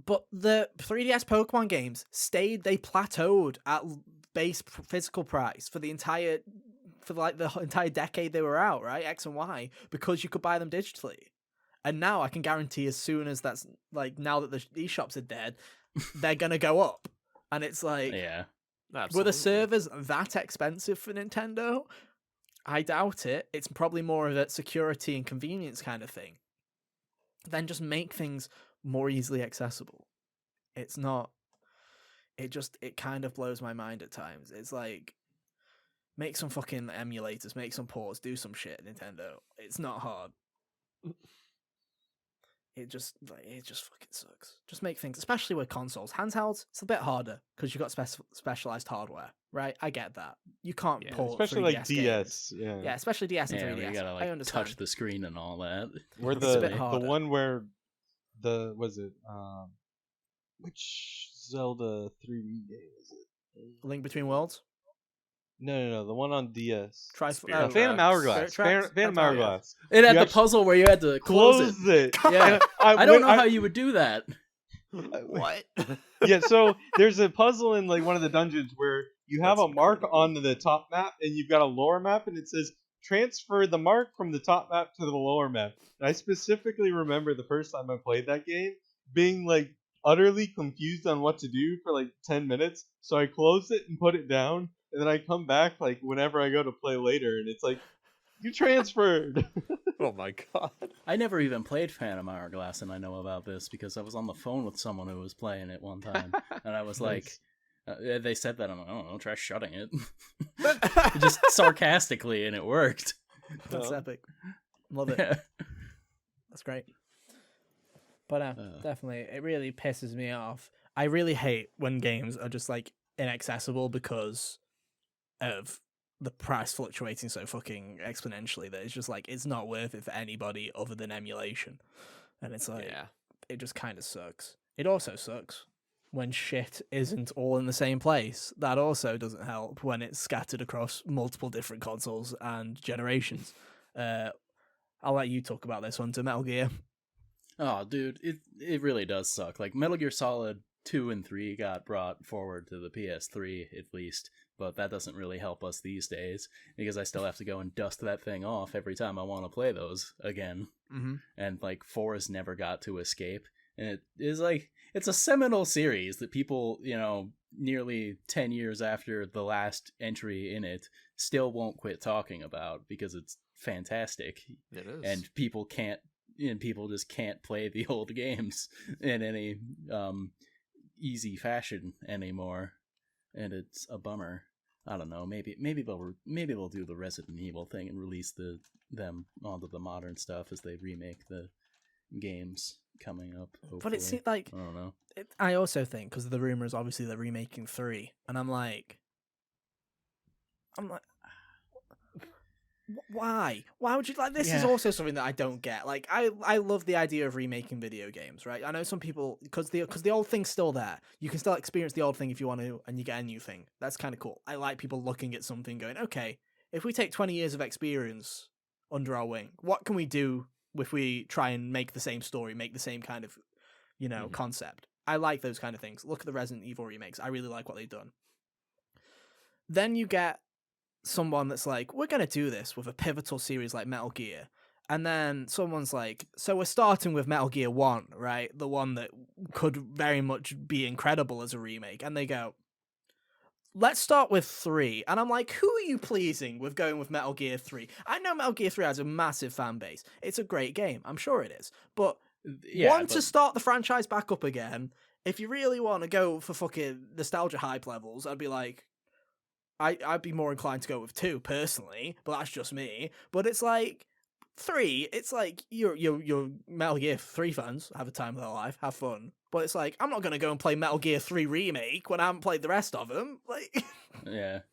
But the 3DS Pokemon games they plateaued at base physical price for the entire decade they were out, right? X and Y, because you could buy them digitally. And now I can guarantee as soon as now that the eShops are dead, they're going to go up. And it's like, Yeah. were Absolutely. the servers that expensive for Nintendo? I doubt it. It's probably more of a security and convenience kind of thing. Then just make things more easily accessible. It's not. It kind of blows my mind at times. It's like, make some fucking emulators, make some ports, do some shit, Nintendo. It's not hard. It just fucking sucks. Just make things, especially with consoles. Handhelds, it's a bit harder because you've got specialized hardware, right? I get that. You can't Yeah, port Especially 3DS like DS. games. Yeah. Yeah, especially DS and Yeah, 3DS. you gotta I like understand. touch the screen and all that. Where It's a bit the harder. one where the was it which Zelda 3D game is it? Link Between Worlds. No, the one on DS. Spirit Tracks. Phantom Hourglass. Spirit Tracks? Phantom That's how, yeah. Hourglass. It had You the actually puzzle where you had to close it. Yeah. And I don't know how you would do that. What? Yeah, so there's a puzzle in like one of the dungeons where you have That's a mark incredible. on the top map and you've got a lower map and it says transfer the mark from the top map to the lower map. And I specifically remember the first time I played that game being like utterly confused on what to do for like 10 minutes. So I closed it and put it down and then I come back like whenever I go to play later and it's like you transferred. Oh my god. I never even played Phantom Hourglass, and I know about this because I was on the phone with someone who was playing it one time, and I was like, they said that, I'm like, I don't know, try shutting it. Just sarcastically, and it worked. That's Well. epic. Love it. Yeah. That's great. But definitely, it really pisses me off. I really hate when games are just like inaccessible because of the price fluctuating so fucking exponentially that it's just like it's not worth it for anybody other than emulation. And it's like Yeah. it just kind of sucks. It also sucks when shit isn't all in the same place. That also doesn't help when it's scattered across multiple different consoles and generations. I'll let you talk about this one to Metal Gear. Oh, dude, it really does suck. Like, Metal Gear Solid 2 and 3 got brought forward to the PS3, at least, but that doesn't really help us these days, because I still have to go and dust that thing off every time I want to play those again. Mm-hmm. And, like, 4 has never got to escape. And it is, like, it's a seminal series that people, you know, nearly 10 years after the last entry in it, still won't quit talking about, because it's fantastic. It is. And people just can't play the old games in any easy fashion anymore, and it's a bummer. I don't know. Maybe they'll do the Resident Evil thing and release them onto the modern stuff as they remake the games coming up. Hopefully. But it seems like I don't know. I also think because of the rumors, obviously they're remaking 3, and I'm like, why? Why would you like? This is Yeah. also something that I don't get. Like, I love the idea of remaking video games, right? I know some people because the old thing's still there. You can still experience the old thing if you want to, and you get a new thing. That's kind of cool. I like people looking at something, going, okay, if we take 20 years of experience under our wing, what can we do if we try and make the same story, make the same kind of, concept? I like those kind of things. Look at the Resident Evil remakes. I really like what they've done. Then you get someone that's like, we're going to do this with a pivotal series like Metal Gear. And then someone's like, so we're starting with Metal Gear 1, right? The one that could very much be incredible as a remake. And they go, let's start with 3. And I'm like, who are you pleasing with going with Metal Gear 3? I know Metal Gear 3 has a massive fan base. It's a great game. I'm sure it is. But to start the franchise back up again, if you really want to go for fucking nostalgia hype levels, I'd be like, I'd be more inclined to go with 2 personally, but that's just me. But it's like 3. It's like you're Metal Gear 3 fans have a time of their life, have fun. But it's like I'm not gonna go and play Metal Gear 3 remake when I haven't played the rest of them. Like, yeah, it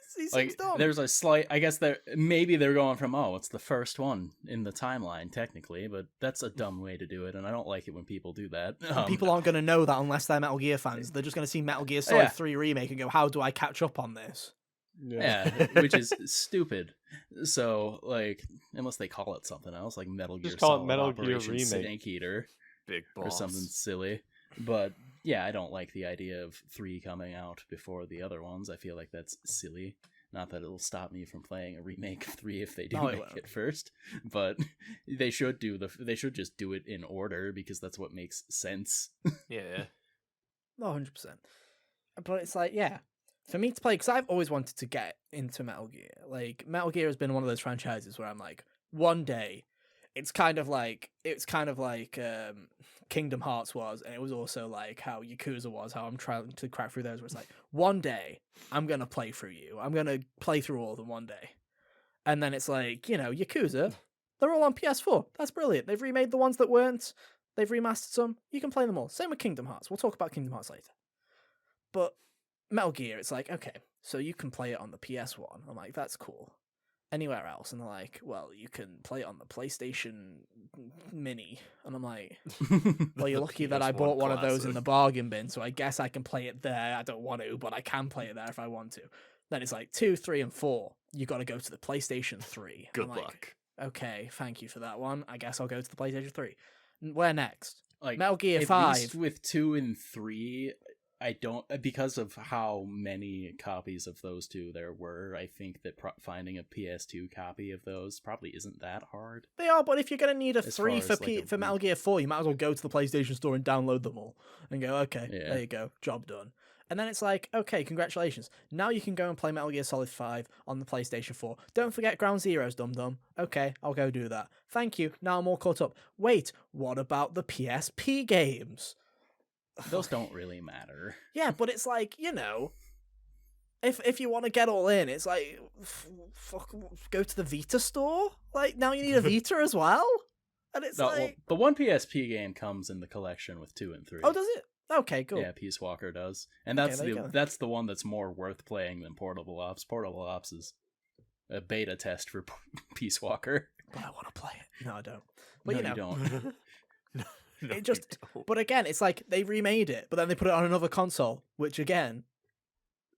seems like dumb. there's a slight. I guess maybe they're going from it's the first one in the timeline technically, but that's a dumb way to do it, and I don't like it when people do that. People aren't gonna know that unless they're Metal Gear fans. They're just gonna see Metal Gear Solid 3 remake and go, "How do I catch up on this?" Yeah, which is stupid. So, like, unless they call it something else, like Metal Gear Just call it Solid Metal Gear Operation Remake. Snake Eater Big boss. or something silly. But yeah, I don't like the idea of 3 coming out before the other ones. I feel like that's silly. Not that it'll stop me from playing a remake of 3 if they do make it first, but they should just do it in order because that's what makes sense. Yeah. No, 100%. But it's like, yeah, for me to play, because I've always wanted to get into Metal Gear. Like, Metal Gear has been one of those franchises where I'm like, one day, it's kind of like Kingdom Hearts was, and it was also like how Yakuza was, how I'm trying to crack through those, where it's like, one day, I'm going to play through you. I'm going to play through all of them one day. And then it's like, Yakuza, they're all on PS4. That's brilliant. They've remade the ones that weren't. They've remastered some. You can play them all. Same with Kingdom Hearts. We'll talk about Kingdom Hearts later. But Metal Gear, it's like, okay, so you can play it on the PS1. I'm like, that's cool. Anywhere else? And they're like, well, you can play it on the PlayStation Mini. And I'm like, well, you're lucky that I PS1 bought one of those in classic. the bargain bin, so I guess I can play it there. I don't want to, but I can play it there if I want to. Then it's like 2, 3, and 4. You got to go to the PlayStation 3. Good I'm like, luck. okay, thank you for that one. I guess I'll go to the PlayStation 3. Where next? Like Metal Gear at 5. least with 2 and 3, I don't, because of how many copies of those two there were. I think that finding a PS2 copy of those probably isn't that hard. They are, but if you're going to need a As 3 far for as, like, for Metal Gear 4, you might as well go to the PlayStation Store and download them all and go, okay, Yeah. there you go, job done. And then it's like, okay, congratulations. Now you can go and play Metal Gear Solid 5 on the PlayStation 4. Don't forget Ground Zeroes, dum-dum. Okay, I'll go do that. Thank you, now I'm all caught up. Wait, what about the PSP games? Those don't really matter. Yeah, but it's like, if you want to get all in, it's like, go to the Vita store? Like, now you need a Vita as well? And it's Well, like... the one PSP game comes in the collection with 2 and 3. Oh, does it? Okay, cool. Yeah, Peace Walker does, and Okay, that's there you go. that's the one that's more worth playing than Portable Ops. Portable Ops is a beta test for Peace Walker. But I want to play it. No, I don't. But No, you don't. No, it just. you don't. But again, it's like they remade it, but then they put it on another console, which again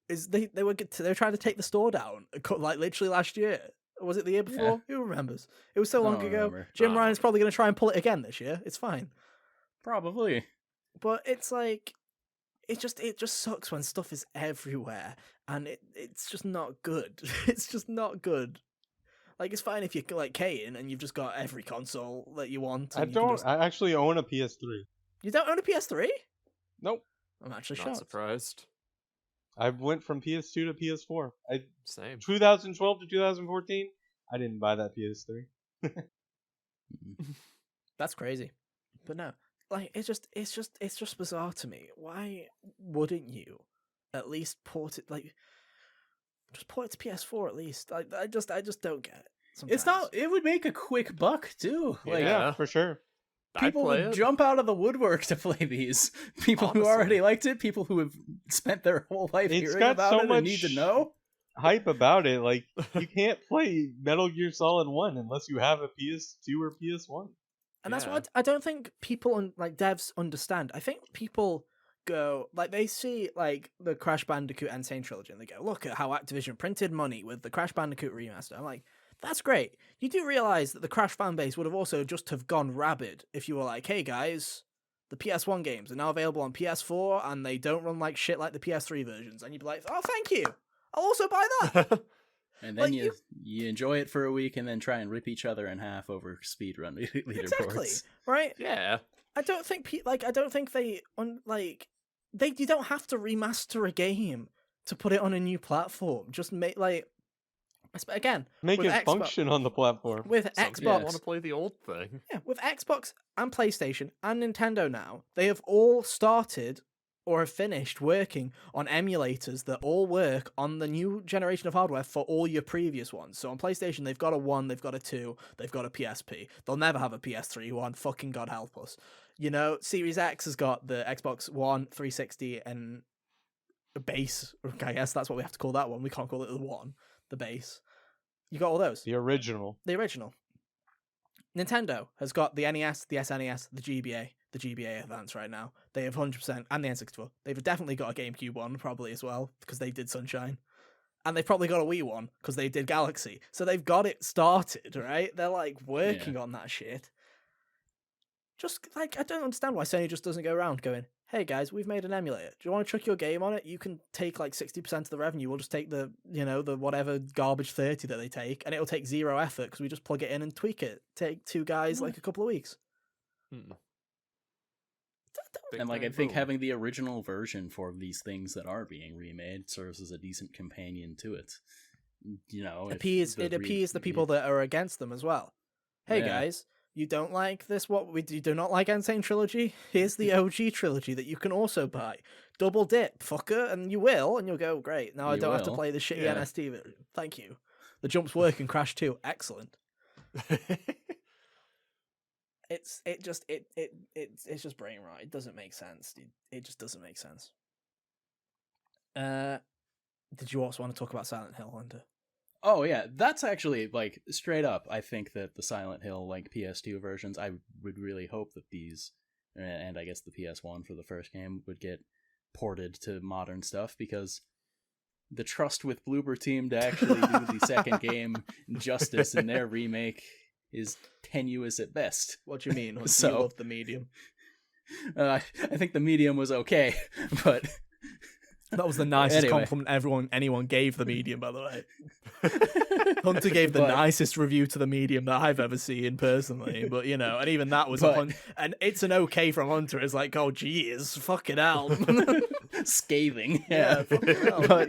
is they were trying to take the store down, like literally last year. Or was it the year before? Who remembers? It was so I long don't ago. remember. Jim Oh. Ryan's probably going to try and pull it again this year. It's fine. Probably. But it's like it just sucks when stuff is everywhere and it's just not good. It's just not good. Like, it's fine if you're like Kane and you've just got every console that you want. I And you can don't. just... I actually own a PS3. You don't own a PS3? Nope. I'm actually Not shocked. surprised. I went from PS2 to PS4. Same. 2012 to 2014. I didn't buy that PS3. That's crazy. But no, like it's just bizarre to me. Why wouldn't you at least port it just port it to PS4 at least? I just don't get it. Sometimes. It's not. It would make a quick buck too. Like Yeah, for sure. I'd people play would it. jump out of the woodwork to play these. People who Honestly. already liked it. People who have spent their whole life It's hearing got about so it and need to much- know. Hype about it. Like, you can't play Metal Gear Solid 1 unless you have a PS2 or PS1. And that's Yeah. what I don't think people like devs understand. I think people go like they see like the Crash Bandicoot and Insane Trilogy and they go, look at how Activision printed money with the Crash Bandicoot remaster. I'm like, that's great. You do realize that the Crash fanbase would have also just have gone rabid if you were like, hey guys, the PS1 games are now available on PS4 and they don't run like shit like the PS3 versions. And you'd be like, oh, thank you. I'll also buy that. And then Like, you enjoy it for a week and then try and rip each other in half over speedrun leaderboards. Exactly. Right? Yeah. I don't think I don't think they you don't have to remaster a game to put it on a new platform. Just make again Make with it function on the platform. with Some people Xbox. want to play the old thing. Yeah, with Xbox and PlayStation and Nintendo now, they have all started or have finished working on emulators that all work on the new generation of hardware for all your previous ones. So on PlayStation, they've got a 1, they've got a 2, they've got a PSP. They'll never have a PS3 one. Fucking God help us. Series X has got the Xbox One, 360, and a base. I guess that's what we have to call that one. We can't call it the one, the base. You got all those. The original. The original. Nintendo has got the NES, the SNES, the GBA Advance right now. They have 100%, and the N64. They've definitely got a GameCube one, probably as well, because they did Sunshine. And they've probably got a Wii one, because they did Galaxy. So they've got it started, right? They're, working on that shit. Just, I don't understand why Sony just doesn't go around going, hey guys, we've made an emulator. Do you want to chuck your game on it? You can take, 60% of the revenue. We'll just take the whatever garbage 30 that they take, and it'll take zero effort, because we just plug it in and tweak it. Take two guys, a couple of weeks. Big And like, I bang think boom. having the original version for these things that are being remade serves as a decent companion to it. You know, if Appease the it appease the people that are against them as well. Hey Yeah. guys, you don't like this? You do not like Insane Trilogy? Here's the OG trilogy that you can also buy. Double dip, fucker, and you will, and you'll go, great. Now I You don't have to will. play the shitty Yeah. NST version. Thank you. The jumps work in Crash 2. Excellent. It's just brain rot. It doesn't make sense. It just doesn't make sense. Did you also want to talk about Silent Hill, Hunter? Oh yeah, that's actually like straight up. I think that the Silent Hill like PS2 versions, I would really hope that these, and I guess the PS1 for the first game, would get ported to modern stuff, because the trust with Bloober Team to actually do the second game justice in their remake is tenuous at best. What do you mean? Hunter? So- You love the medium. I think the medium was okay, but That was the nicest Anyway. compliment anyone gave the medium, by the way. Hunter gave the But- nicest review to the medium that I've ever seen personally, but you know, and even that was and it's an okay from Hunter. It's like, oh geez, fucking hell. scathing. Yeah, fucking hell.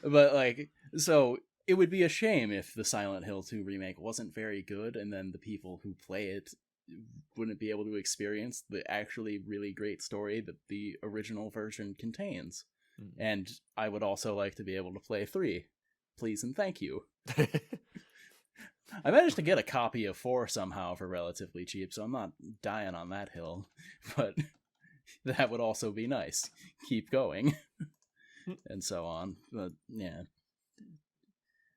But like, so it would be a shame if the Silent Hill 2 remake wasn't very good, and then the people who play it wouldn't be able to experience the actually really great story that the original version contains. And I would also like to be able to play 3. Please and thank you. I managed to get a copy of 4 somehow for relatively cheap, so I'm not dying on that hill. But that would also be nice. Keep going. And so on. But yeah.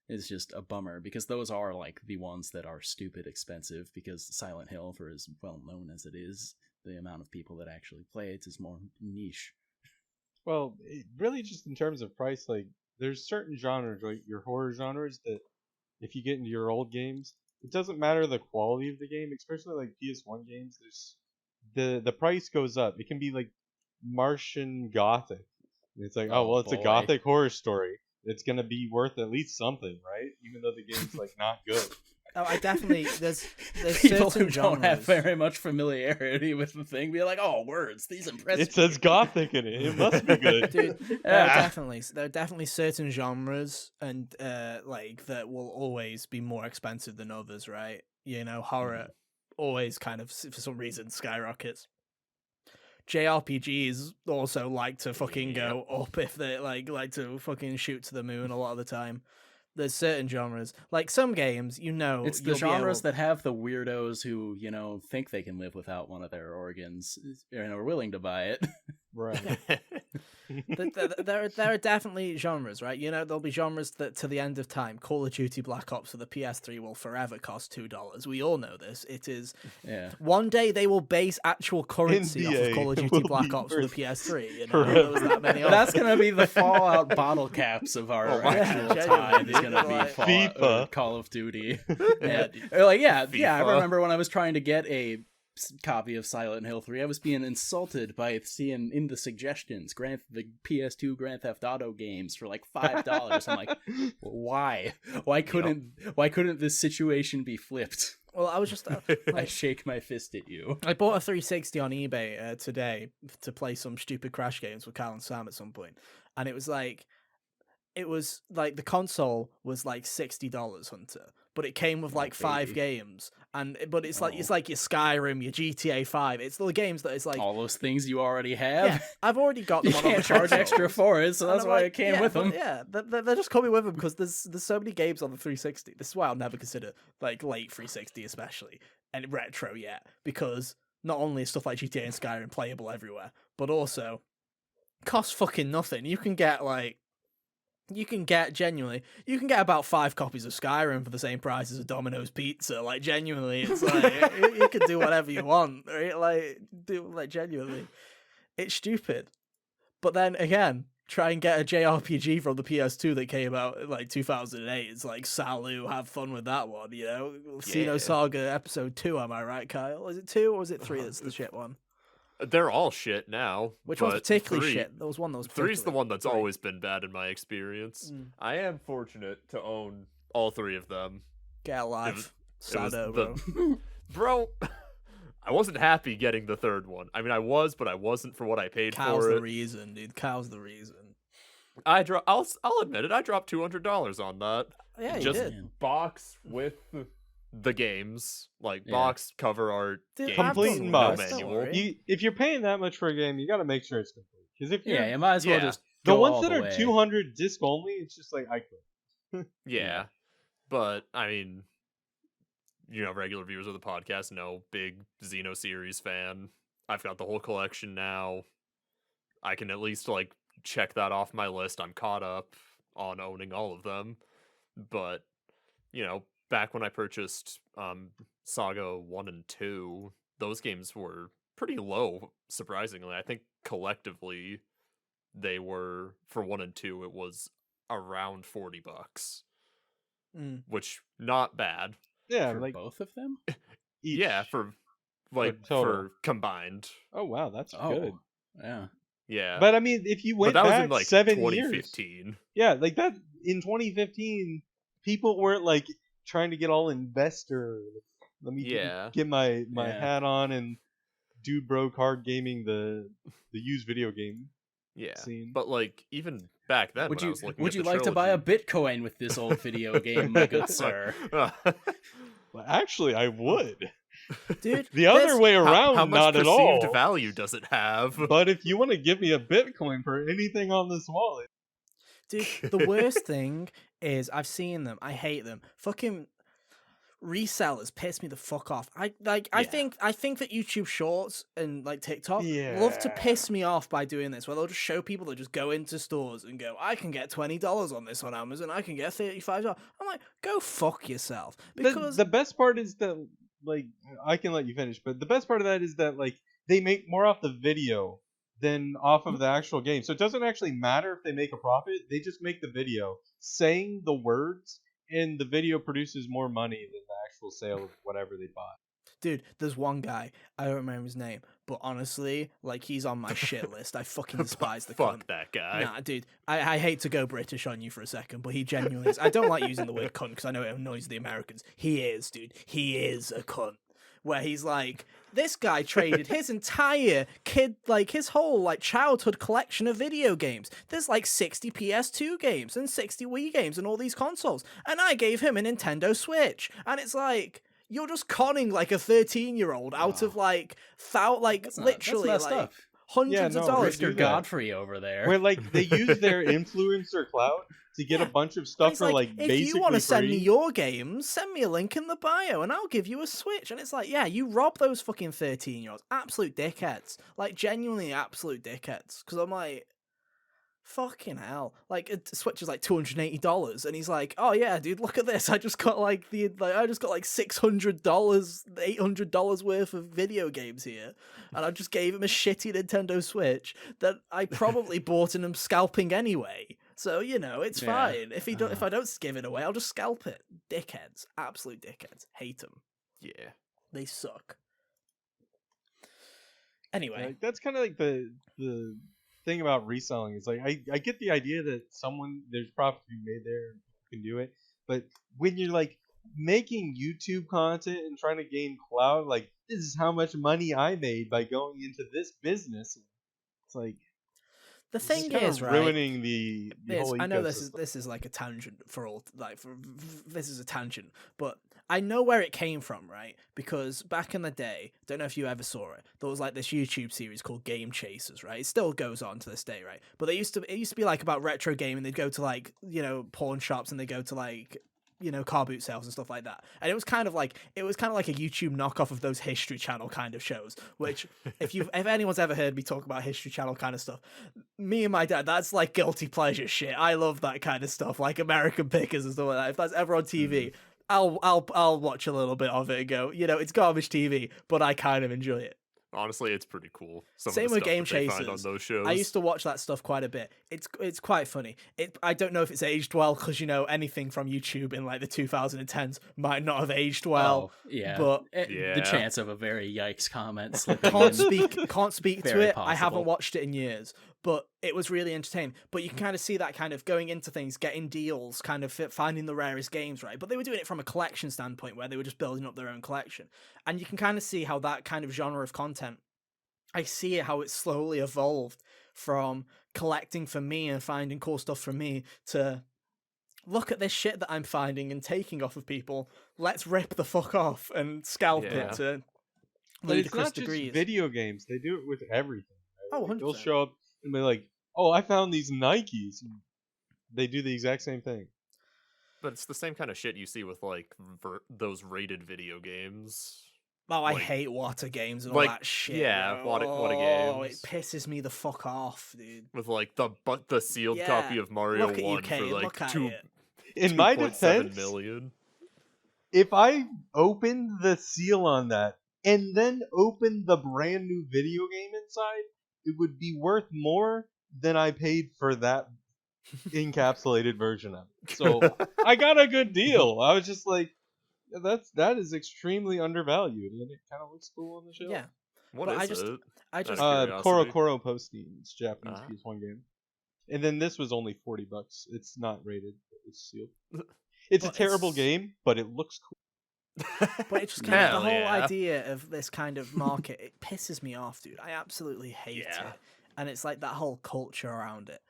It's just a bummer, because those are like the ones that are stupid expensive, because Silent Hill, for as well known as it is, the amount of people that actually play it is more niche. Well, really, just in terms of price, like there's certain genres, like your horror genres, that if you get into your old games, it doesn't matter the quality of the game, especially like PS1 games. There's the price goes up. It can be like Martian Gothic. It's like, oh well, it's a boy. Gothic horror story. It's gonna be worth at least something, right? Even though the game's like not good. Oh, I definitely there's People certain who don't have genres. very much familiarity with the thing be like, oh, words, these impress It says Gothic in it. It must be good. Dude, me. there are Ah. definitely certain genres and like that will always be more expensive than others, right? You know, horror always kind of for some reason skyrockets. JRPGs also like to fucking go up if they like to fucking shoot to the moon a lot of the time. There's certain genres, like some games, you know, It's the you'll be genres able- that have the weirdos who, you know, think they can live without one of their organs and are willing to buy it. Right. there are definitely genres, right? You know, there'll be genres that to the end of time, Call of Duty Black Ops for the PS3 will forever cost $2. We all know this. It is Yeah. one day they will base actual currency off of NBA Call of Duty will Black be Ops for the worth PS3. You know, forever. there was that many. That's gonna be the Fallout bottle caps of our Oh my actual God. time. Is gonna Like, be FIFA. Call of Duty. Yeah, Or like, yeah. I FIFA. remember when I was trying to get a copy of Silent Hill 3, I was being insulted by seeing in the suggestions the PS2 Grand Theft Auto games for like $5. I'm like, why? Why couldn't this situation be flipped? Well, I was just I shake my fist at you. I bought a 360 on eBay today to play some stupid Crash games with Kyle and Sam at some point, and it was like the console was like $60, Hunter, but it came with like 5 baby. games, but it's like Oh. it's like your Skyrim, your GTA 5. It's the games that it's like All those things you already have. yeah, I've already got You them on all can't the charge consoles. extra for it, so And that's I'm why like, it came yeah, with but them. Yeah, they're just coming with them because there's so many games on the 360. This is why I'll never consider like late 360 especially and retro yet, because not only is stuff like GTA and Skyrim playable everywhere, but also costs fucking nothing. You can get about 5 copies of Skyrim for the same price as a Domino's pizza. Like genuinely, it's like you can do whatever you want, right? Like genuinely, it's stupid. But then again, try and get a JRPG from the PS2 that came out in like 2008. It's like Salu, have fun with that one, you know? Yeah. Xenosaga Episode 2, am I right, Kyle? Is it 2 or is it 3 that's the shit one? They're all shit now. Which one's but particularly 3 shit? There was one that was Three's the particularly- one that's Three. always been bad in my experience. Mm. I am fortunate to own all 3 of them. Get alive. It was Sado, the- bro. Bro, I wasn't happy getting the third one. I mean, I was, but I wasn't for what I paid Cow's for the it. reason, dude. Cow's the reason. I'll admit it. I dropped $200 on that. Yeah, you Just did. box with the games, like Yeah. box, cover art, Dude, games, I've Complete done and no box. worse, don't manual. worry. If you're paying that much for a game, you got to make sure it's complete. Because if you're You might as well Yeah. just the go ones all that the are way. 200 disc only, it's just like I quit. Yeah. But I mean, regular viewers of the podcast know, big Xeno series fan. I've got the whole collection now. I can at least like check that off my list. I'm caught up on owning all of them. But back when I purchased Saga 1 and 2, those games were pretty low, surprisingly. I think collectively they were, for 1 and 2, it was around $40, Mm. which not bad. Yeah, For like both of them? each. Yeah, for total. combined. Oh wow, that's Oh, good. yeah. Yeah. But I mean, if you went that was back in like 7 years, 2015. yeah, like that in 2015, people weren't like trying to get all investor. Let me Yeah. get my Yeah. hat on and do bro card gaming the used video game Yeah. scene. But like even back then, Would when I you was looking would at you the like to buy a trilogy- Bitcoin with this old video game, my good sir? Well, actually, I would. Dude, The other way around, how much not at perceived all. value does it have? But if you want to give me a Bitcoin for anything on this wallet, Dude, the worst thing is I've seen them. I hate them. Fucking resellers piss me the fuck off. I Yeah. think that YouTube Shorts and like TikTok love to Yeah. piss me off by doing this, where they'll just show people that just go into stores and go, I can get $20 on this on Amazon. I can get $35. I'm like, go fuck yourself. Because the best part is that, like, I can let you finish, but the best part of that is that, like, they make more off the video than off of the actual game. So it doesn't actually matter if they make a profit. They just make the video saying the words, and the video produces more money than the actual sale of whatever they bought. dude, there's one guy, I don't remember his name, but honestly, like, he's on my shit list. I fucking despise the cunt. Fuck that guy. Nah, dude, I hate to go British on you for a second, but he genuinely is. I don't like using the word cunt because I know it annoys the Americans. He is, dude. He is a cunt. Where he's like, this guy traded his entire his whole, like, childhood collection of video games. There's, like, 60 PS2 games and 60 Wii games and all these consoles. And I gave him a Nintendo Switch. And it's like, you're just conning, like, a 13-year-old out of, like, That's literally, messed like, up. hundreds Yeah, of no, dollars. do Mr. that. Godfrey over there. Where, like, they use their influencer clout to get a bunch of And stuff it's for, like, if basically you want to send me free. your games, send me a link in the bio and I'll give you a Switch. And it's like, yeah, you rob those fucking 13-year-olds. Absolute dickheads. Like, genuinely absolute dickheads. Because I'm like, fucking hell. Like, a Switch is like $280 and he's like, oh yeah, dude, look at this. I just got like $600, $800 worth of video games here. And I just gave him a shitty Nintendo Switch that I probably bought and am scalping anyway. So, it's Yeah. fine. If I don't give it away, I'll just scalp it. Dickheads. Absolute dickheads. Hate them. Yeah. They suck. Anyway. Like, that's kind of like the thing about reselling. Is like I get the idea that there's profit to be made there and you can do it, but when you're like making YouTube content and trying to gain clout, like, this is how much money I made by going into this business. It's like, The it's thing kinda is, right? ruining the whole I know ecosystem. this is like a tangent this is a tangent, but I know where it came from, right? Because back in the day, don't know if you ever saw it. There was like this YouTube series called Game Chasers, right? It still goes on to this day, right? But it used to be like about retro gaming. They'd go to like pawn shops and they go to like car boot sales and stuff like that. And it was kind of like a YouTube knockoff of those History Channel kind of shows, which if anyone's ever heard me talk about History Channel kind of stuff, me and my dad, that's like guilty pleasure shit. I love that kind of stuff, like American Pickers and stuff like that. If that's ever on TV, I'll watch a little bit of it and go, it's garbage TV, but I kind of enjoy it. Honestly, it's pretty cool. Some Same of the with stuff Game that they find Chasers. on those shows. I used to watch that stuff quite a bit. It's quite funny. I don't know if it's aged well because anything from YouTube in like the 2010s might not have aged well. Oh, yeah. but Yeah. The chance of a very yikes comment slipping can't in. speak to Very it. I haven't possible. watched it in years, but it was really entertaining. But you can kind of see that kind of going into things, getting deals, kind of finding the rarest games, right? But they were doing it from a collection standpoint where they were just building up their own collection. And you can kind of see how that kind of genre of content, I see it, how it slowly evolved from collecting for me and finding cool stuff for me to look at this shit that I'm finding and taking off of people. Let's rip the fuck off and scalp Yeah. it to But it's ludicrous not degrees. just video games. They do it with everything. Oh, Like, 100%. they'll show up and be like, "Oh, I found these Nikes." They do the exact same thing. But it's the same kind of shit you see with like those rated video games. Oh, I like- hate water games and all like, that shit. yeah, bro. water Oh, it games. pisses me the fuck off, dude. With like the sealed Yeah, copy of Mario look at 1 you, Kane, for like look at two, it. In my 2.7 defense, million. if I opened the seal on that and then opened the brand new video game inside, it would be worth more than I paid for that encapsulated version of it. So I got a good deal. I was just like, that is extremely undervalued, and it kind of looks cool on the shelf. Yeah, What But is I just- it? I just Out of Koro curiosity. Koro Posting. It's a Japanese Ah. PS1 game. And then this was only $40. It's not rated. It's sealed. It's But a terrible it's- game, but it looks cool. but it just kind of Hell the whole yeah. idea of this kind of market, it pisses me off, dude. I absolutely hate Yeah. it, and it's like that whole culture around it.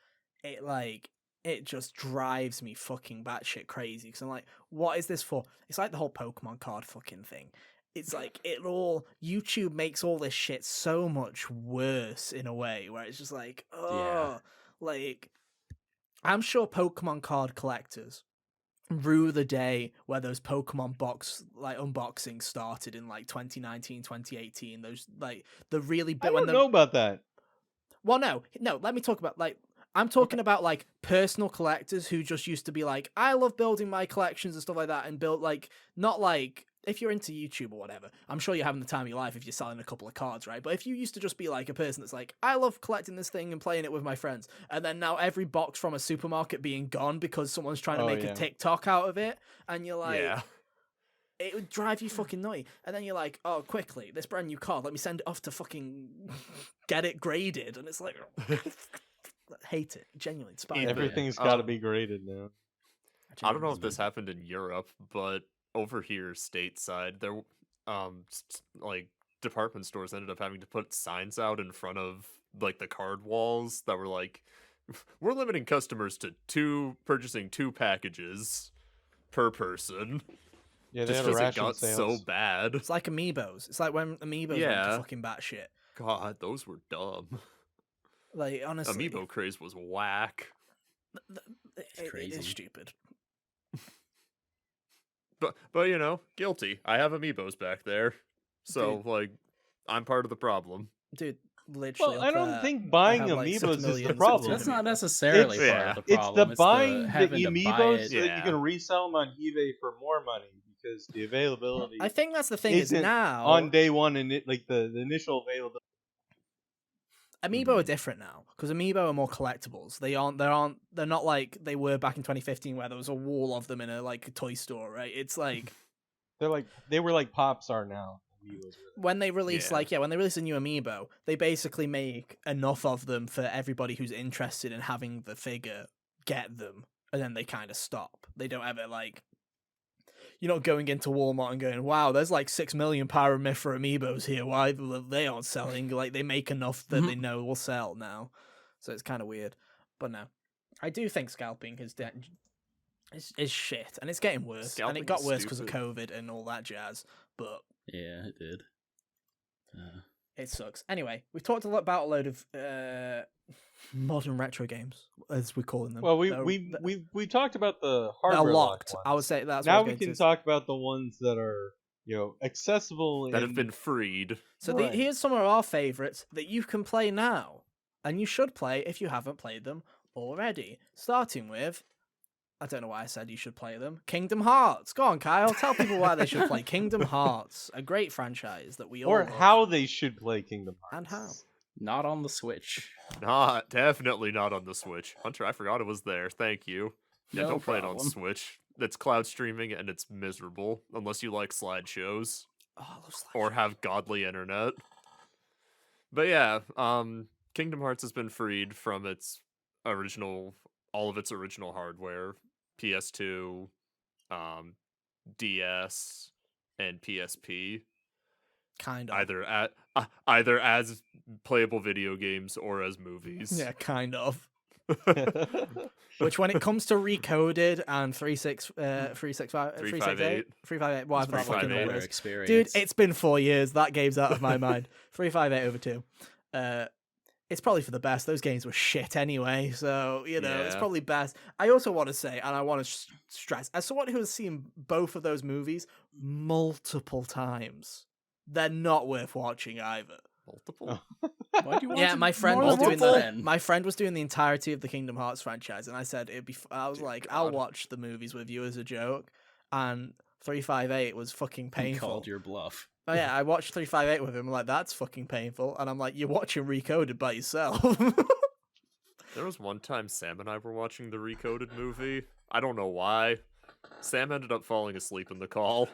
It just drives me fucking batshit crazy because I'm like, what is this for? It's like the whole Pokemon card fucking thing. It's like YouTube makes all this shit so much worse in a way where it's just like, oh, like I'm sure Pokemon card collectors rue the day where those Pokemon box like unboxings started in like 2019, 2018. Those like the really I big when don't know about that. well, no. Let me talk about like I'm talking about like personal collectors who just used to be like, I love building my collections and stuff like that, and build like not like if you're into YouTube or whatever. I'm sure you're having the time of your life if you're selling a couple of cards, right? But if you used to just be like a person that's like, I love collecting this thing and playing it with my friends, and then now every box from a supermarket being gone because someone's trying to Oh, make yeah. a TikTok out of it, and you're like, Yeah. it would drive you fucking nutty. And then you're like, oh, quickly, this brand new card, let me send it off to fucking get it graded. And it's like, hate it. Genuinely, despise Either- it. Everything's got to Um, be graded now. I don't know if this happened in Europe, but over here stateside, there like department stores ended up having to put signs out in front of like the card walls that were like, we're limiting customers to purchasing 2 packages per person. Yeah, they Just had a because it ration got sales. so bad. It's like Amiibos. It's like when Amiibos went Yeah. to fucking batshit. God, those were dumb. Like, honestly, Amiibo craze was whack. it crazy. is stupid. But you know, guilty. I have Amiibos back there. So Dude. like I'm part of the problem. Dude, literally. Well, I up don't there, think I buying have, like, 6 Amiibos is the million problem. That's Amiibos. not necessarily It's- part of the It's problem. the buying the having to buy Amiibos it. so that you Yeah. can resell them on eBay for more money because the availability I think that's the thing is isn't now on day one and like the initial availability. Amiibo are different now because Amiibo are more collectibles. They're not like they were back in 2015 where there was a wall of them in a like a toy store, right? It's like They were like Pops are now. Amiibos were. when they release Yeah. when they release a new Amiibo, they basically make enough of them for everybody who's interested in having the figure get them, and then they kind of stop. They don't ever like you're not going into Walmart and going, wow, there's like 6 million Paramithra Amiibos here. Why they aren't selling? Like they make enough that they know will sell now. So it's kind of weird. But no, I do think scalping is shit, and it's getting worse. And Scalping it got is worse because of stupid. COVID and all that jazz. But Yeah, it did. it sucks. Anyway, we've talked a lot about a load of modern retro games, as we're calling them. Well, They're- we talked about the they're hardware locked. ones. I would say that's what I Now was we going can to say. talk about the ones that are accessible That and have been freed. So Right. here's some of our favorites that you can play now, and you should play if you haven't played them already. Starting with, I don't know why I said you should play them. Kingdom Hearts. Go on, Kyle. Tell people why they should play Kingdom Hearts, a great franchise that we all or love. how they should play Kingdom Hearts. And how. Not on the Switch. Definitely not on the Switch. Hunter, I forgot it was there. Thank you. Yeah, No don't play it on problem. Switch. It's cloud streaming and it's miserable unless you like slideshows Oh, I love or have godly internet. But yeah, Kingdom Hearts has been freed from all of its original hardware, PS2, DS, and PSP. Kind of. Either as playable video games or as movies. Yeah, kind of. Which, when it comes to Recoded and 358, whatever that fucking number is. Dude, it's been 4 years. That game's out of my mind. 358/2. It's probably for the best. Those games were shit anyway, so, it's probably best. I also want to say, and I want to stress, as someone who has seen both of those movies multiple times, they're not worth watching either. Multiple? Why do you want Yeah, to my friend more was doing than that. My friend was doing the entirety of the Kingdom Hearts franchise, and I said it'd be. I was like, I'll watch the movies with you as a joke, and 358 was fucking He painful. called your bluff. Oh yeah, I watched 358 with him. I'm like, that's fucking painful, and I'm like, you're watching Recoded by yourself. There was one time Sam and I were watching the Recoded movie. I don't know why. Sam ended up falling asleep in the call.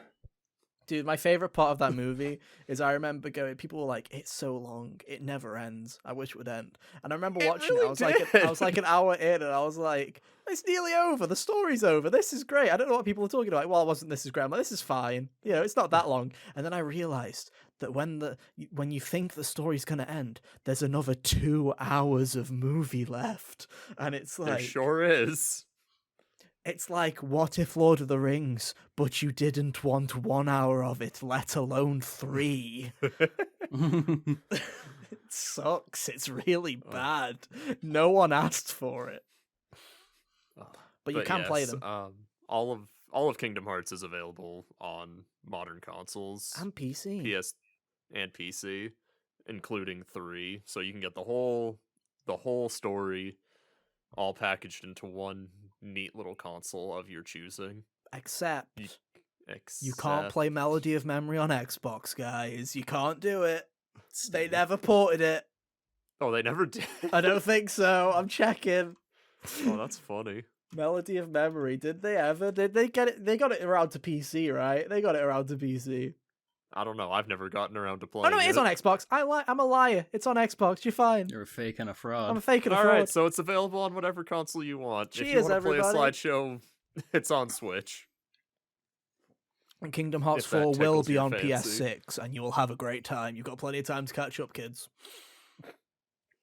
Dude, my favorite part of that movie is I remember people were like, "It's so long, it never ends. I wish it would end." And I remember watching it. I was like an hour in, and I was like, "It's nearly over. The story's over. This is great." I don't know what people are talking about. Well, it wasn't. This is great. I'm like, this is fine. It's not that long. And then I realized that when you think the story's gonna end, there's another 2 hours of movie left, and it's like, there sure is. It's like, what if Lord of the Rings, but you didn't want 1 hour of it, let alone 3? It sucks. It's really bad. No one asked for it. But you can play them. All of Kingdom Hearts is available on modern consoles. And PC. PS and PC, including 3. So you can get the whole story all packaged into one neat little console of your choosing. Except you can't play Melody of Memory on Xbox, guys. You can't do it. They never ported it. Oh, they never did? I don't think so. I'm checking. Oh, that's funny. Melody of Memory. Did they ever? Did they get it? They got it around to PC, right? They got it around to PC. I don't know. I've never gotten around to playing it. Oh, no, it is on Xbox. I'm a liar. It's on Xbox. You're fine. You're a fake and a fraud. I'm a fake and a fraud. All right, so it's available on whatever console you want. Cheers, if you want to play a everybody. slideshow, it's on Switch. And Kingdom Hearts If that 4 will tickles be your on fancy. PS6, and you will have a great time. You've got plenty of time to catch up, kids.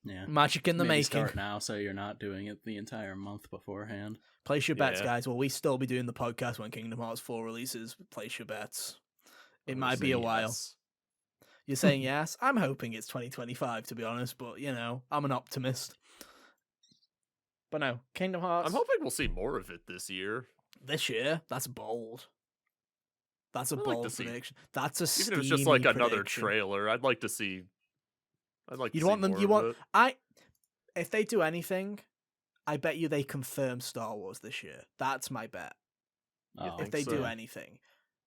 Yeah. Magic in the Maybe making. Start now, so you're not doing it the entire month beforehand. Place your bets, Yeah. guys. Will we still be doing the podcast when Kingdom Hearts 4 releases? Place your bets. It might be a while. Yes. You're saying yes? I'm hoping it's 2025, to be honest, but, I'm an optimist. But no, Kingdom Hearts... I'm hoping we'll see more of it this year. This year? That's bold. That's a I'd like bold to see- prediction. That's a Even steamy if it's just like another prediction. trailer, I'd like to see. You'd want them. more You of want. it. If they do anything, I bet you they confirm Star Wars this year. That's my bet. Oh, If they so. do anything,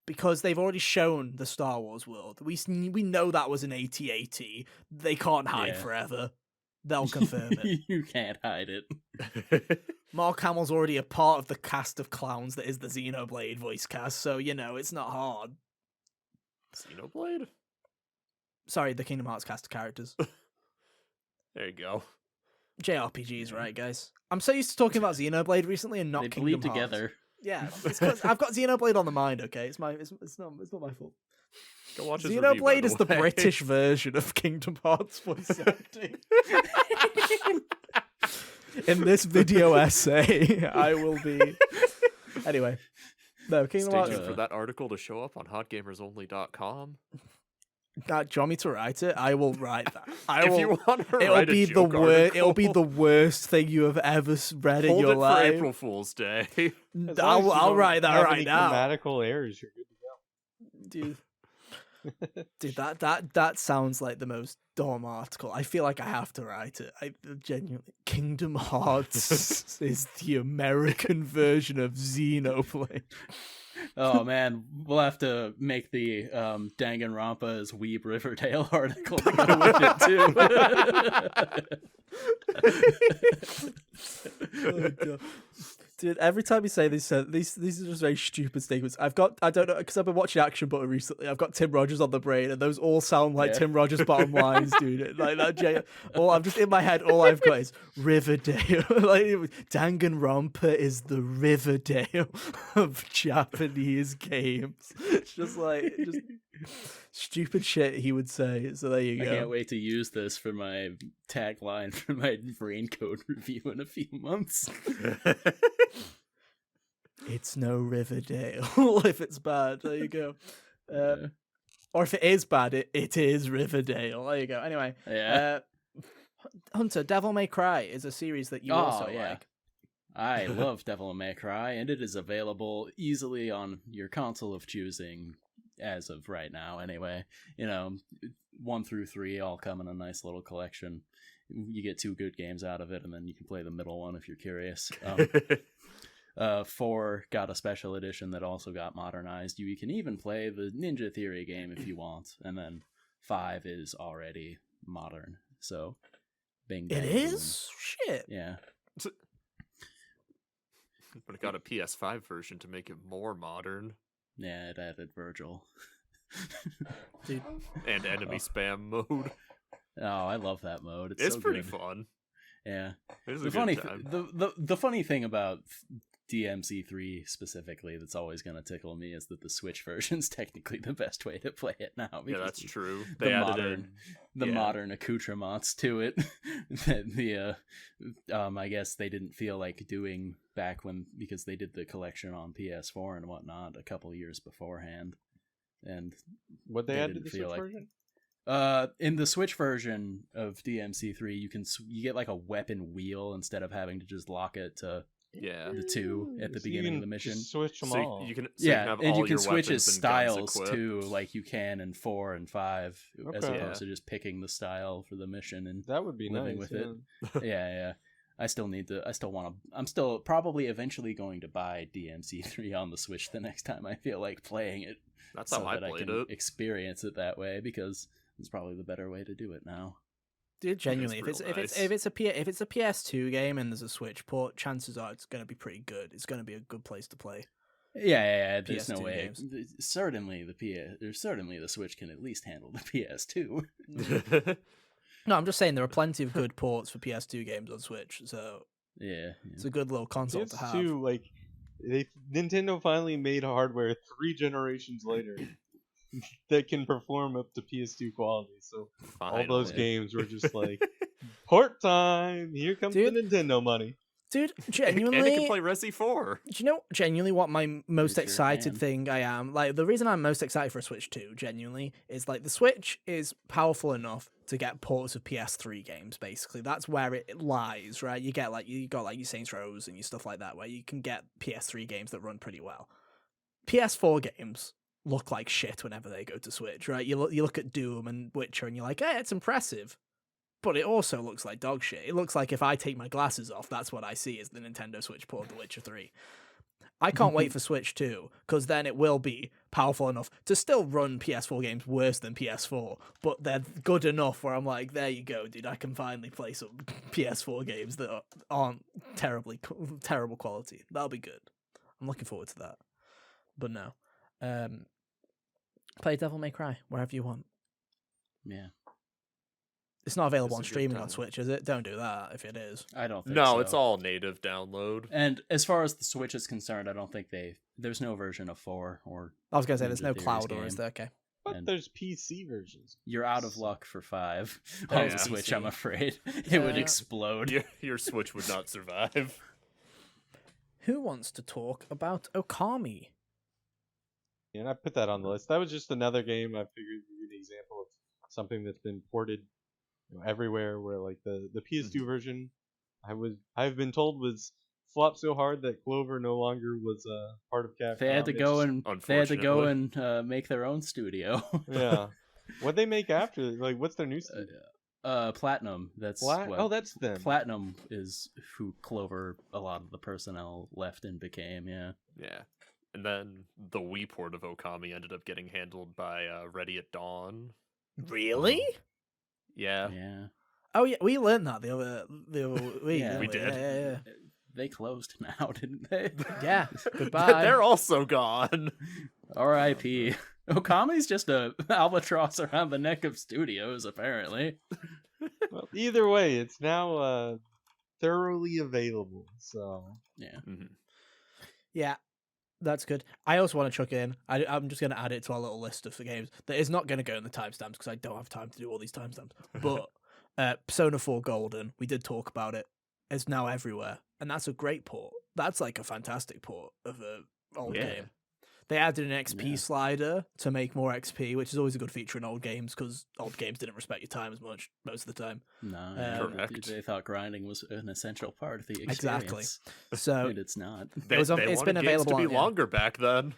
because they've already shown the Star Wars world. We know that was an AT-AT. They can't hide Yeah. forever. They'll confirm it. You can't hide it. Mark Hamill's already a part of the cast of clowns that is the Xenoblade voice cast, so it's not hard. Xenoblade? Sorry, the Kingdom Hearts cast of characters. There you go. JRPGs, right, guys? I'm so used to talking about Xenoblade recently and not They Kingdom bleed Hearts. together. Yeah, it's 'cause I've got Xenoblade on the mind. Okay, it's not my fault. Go watch his review, by Xenoblade is the way. British version of Kingdom Hearts voice acting. In this video essay, I will be. Anyway, no Kingdom Stay Hearts. tuned for that article to show up on hotgamersonly.com. Do you want me to write it? I will write that. I If will. you want to It'll write be a the joke worst. It'll be the article, worst thing you have ever read in hold your it for life. April Fool's Day. As long as you I'll don't write that have right any now. Grammatical errors, you're good to go. Dude, that sounds like the most dumb article. I feel like I have to write it. I genuinely. Kingdom Hearts is the American version of Xenoblade. Oh man, we'll have to make the Danganronpa's Weeb Riverdale article to go with it too. Oh, God. Dude, every time you say these are just very stupid statements. I don't know, because I've been watching Action Butter recently. I've got Tim Rogers on the brain, and those all sound like Yeah. Tim Rogers bottom lines, dude. Like that. I'm just in my head. All I've got is Riverdale. Like Danganronpa is the Riverdale of Japanese games. It's just like stupid shit he would say. So there you I go. can't wait to use this for my tagline for my Raincoat review in a few months. It's no Riverdale if it's bad. There you go. Or if it is bad, it is Riverdale. There you go. Anyway, Yeah. Hunter, Devil May Cry is a series that you also like. I love Devil May Cry, and it is available easily on your console of choosing as of right now. Anyway, 1 through 3 all come in a nice little collection. You get 2 good games out of it, and then you can play the middle one if you're curious. 4 got a special edition that also got modernized. You can even play the Ninja Theory game if you want, and then 5 is already modern. So, bing bang. It is? Shit. Yeah. But it got a PS5 version to make it more modern. Yeah, it added Virgil. Dude. And enemy spam mode. Oh, I love that mode. It's so pretty good. fun. Yeah. It's a The good funny, time. the funny thing about DMC3 specifically that's always going to tickle me is that the Switch version's technically the best way to play it now. Yeah, because that's true. The They added modern, in. Yeah. modern accoutrements to it that I guess they didn't feel like doing back because they did the collection on PS4 and whatnot a couple years beforehand, and What they added to didn't the feel Switch like- version? in the Switch version of DMC3, you get like a weapon wheel instead of having to just lock it to Yeah. the 2 at the So you beginning of can the mission. just switch them So all. you can Yeah, have and all you can your switch weapons his and guns styles equipped. too, like you can in 4 and 5, as Okay. opposed to just picking the style for the mission and That would be living nice. with it. yeah. I still want to. I'm still probably eventually going to buy DMC3 on the Switch the next time I feel like playing it. That's so how I that played can it. experience it that way, because it's probably the better way to do it now. Dude, genuinely, It's if real it's a PS2 game and there's a Switch port, chances are it's going to be pretty good. It's going to be a good place to play. Yeah. There's no PS2 way. games. Certainly the Switch can at least handle the PS2. No, I'm just saying there are plenty of good ports for PS2 games on Switch, so Yeah. it's a good little console to have. PS2, like Nintendo finally made hardware 3 generations later that can perform up to PS2 quality. So all those Finally. games were just like port time. Here comes Dude. the Nintendo money. Dude, And it genuinely, can play Resi 4. do you know genuinely what my most You sure excited can. thing I am? Like, the reason I'm most excited for a Switch 2, genuinely, is like the Switch is powerful enough to get ports of PS3 games, basically. That's where it lies, right? You got like your Saints Rows and your stuff like that, where you can get PS3 games that run pretty well. PS4 games look like shit whenever they go to Switch, right? You look at Doom and Witcher and you're like, hey, it's impressive. But it also looks like dog shit. It looks like if I take my glasses off, that's what I see is the Nintendo Switch port of The Witcher 3. I can't wait for Switch 2, because then it will be powerful enough to still run PS4 games worse than PS4, but they're good enough where I'm like, there you go, dude, I can finally play some PS4 games that aren't terrible quality. That'll be good. I'm looking forward to that. But no. Play Devil May Cry, wherever you want. Yeah. It's not available It's on a good streaming on time. Switch, is it? Don't do that if it is. I don't think No, so. it's all native download. And as far as the Switch is concerned, I don't think there's no version of 4, or I was going to say, there's Ninja no Theory's cloud, or is game. there? Okay. But And- there's PC versions. you're out of luck for 5 Oh, on yeah. the Switch, I'm PC. afraid. It would Yeah. explode. Your Switch would not survive. Who wants to talk about Okami? And I put that on the list. That was just another game I figured would be an example of something that's been ported everywhere, where like the PS2 version I've been told was flopped so hard that Clover no longer was part of Capcom. They had to go Unfortunately. and make their own studio. Yeah. What'd they make after? Like, what's their new studio? Platinum. That's Oh, that's them. Platinum is who Clover, a lot of the personnel left and became. Yeah. Yeah. And then the Wii port of Okami ended up getting handled by Ready at Dawn. Really? Yeah. Yeah. Oh yeah, we learned that the other week. Yeah, didn't we did. Yeah. they closed now, didn't they? Yeah, goodbye. They're also gone. R.I.P. Okami's just a albatross around the neck of studios, apparently. Well, either way, it's now thoroughly available. So Yeah. Mhm. Yeah, that's good. I also want to chuck in. I'm just going to add it to our little list of the games that is not going to go in the timestamps because I don't have time to do all these timestamps. But Persona 4 Golden, we did talk about it. It's now everywhere, and that's a great port. That's like a fantastic port of an old Yeah. game. They added an XP Yeah. slider to make more XP, which is always a good feature in old games because old games didn't respect your time as much most of the time. No, Correct. they thought grinding was an essential part of the experience. Exactly. So, And it's not. They, was on- they it's wanted been games available to be on- yeah. longer back then.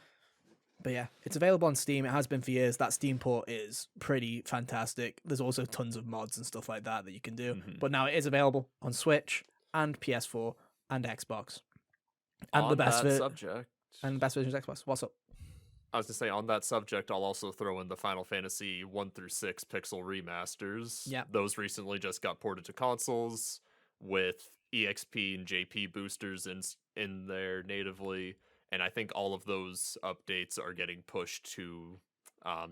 but yeah, it's available on Steam. It has been for years. That Steam port is pretty fantastic. There's also tons of mods and stuff like that you can do. Mhm. But now it is available on Switch and PS4 and Xbox. And On the best that subject, and the best version is Xbox. What's up? I was to say on that subject, I'll also throw in the Final Fantasy 1 through 6 pixel remasters. Yep. Those recently just got ported to consoles with EXP and JP boosters in there natively, and I think all of those updates are getting pushed to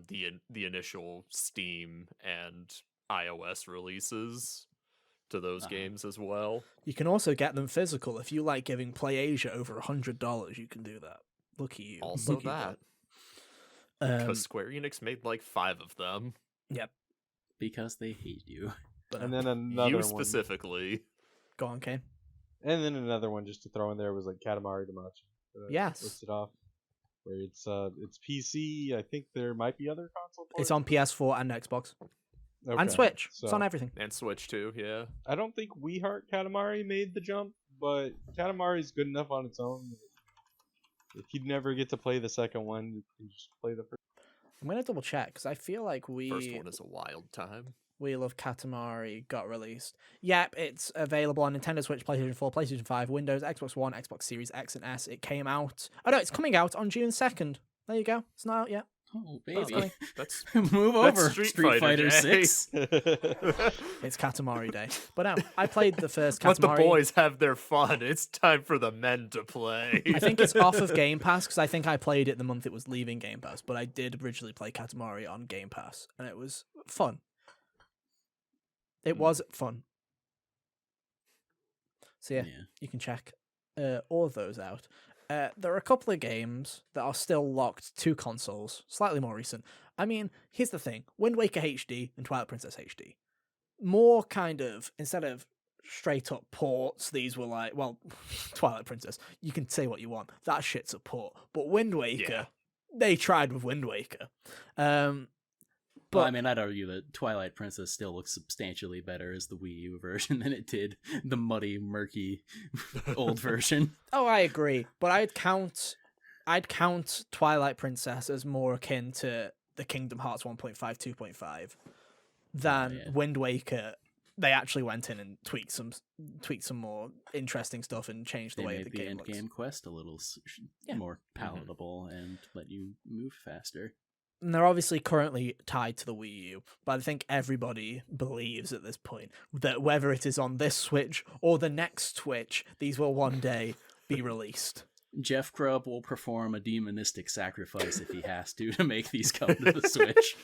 the initial Steam and iOS releases to those games as well. You can also get them physical. If you like giving PlayAsia over $100, you can do that. Lucky you. Also Lucky that. you. Because Square Enix made like 5 of them. Yep. Because they hate you. But, and then another You one. specifically. go on, Kane. And then another one just to throw in there was like Katamari Damacy. Yes. Listed off. Where it's PC. I think there might be other console ports. It's on PS4 and Xbox and Okay, Switch. It's so on everything. And Switch too, yeah. I don't think We Heart Katamari made the jump, but Katamari's good enough on its own. If you never get to play the second one, you can just play the first. I'm gonna double check because I feel like First one is a wild time. Wheel of Katamari got released. Yep, it's available on Nintendo Switch, PlayStation 4, PlayStation 5, Windows, Xbox One, Xbox Series X and S. It came out. Oh no, it's coming out on June 2nd. There you go. It's not out yet. Oh, That's baby. That's Move That's over, Street Street Fighter Fighter Day. 6. It's Katamari Day. But no, I played the first let Katamari. the boys have their fun. It's time for the men to play. I think it's off of Game Pass because I think I played it the month it was leaving Game Pass. But I did originally play Katamari on Game Pass, and it was fun. It was fun. So yeah, you can check all of those out. There are a couple of games that are still locked to consoles, slightly more recent. I mean, here's the thing. Wind Waker HD and Twilight Princess HD. More kind of, instead of straight up ports, these were like, well, Twilight Princess, you can say what you want. That shit's a port. But Wind Waker, they tried with Wind Waker. But Well, I mean, I'd argue that Twilight Princess still looks substantially better as the Wii U version than it did the muddy, murky old version. oh, I agree. But I'd count Twilight Princess as more akin to the Kingdom Hearts 1.5, 2.5 than Wind Waker. They actually went in and tweaked some more interesting stuff and changed the They way made the the game end looks. game quest a little more palatable and let you move faster. And they're obviously currently tied to the Wii U, but I think everybody believes at this point that whether it is on this Switch or the next Switch, these will one day be released. Jeff Grubb will perform a demonistic sacrifice if he has to make these come to the Switch.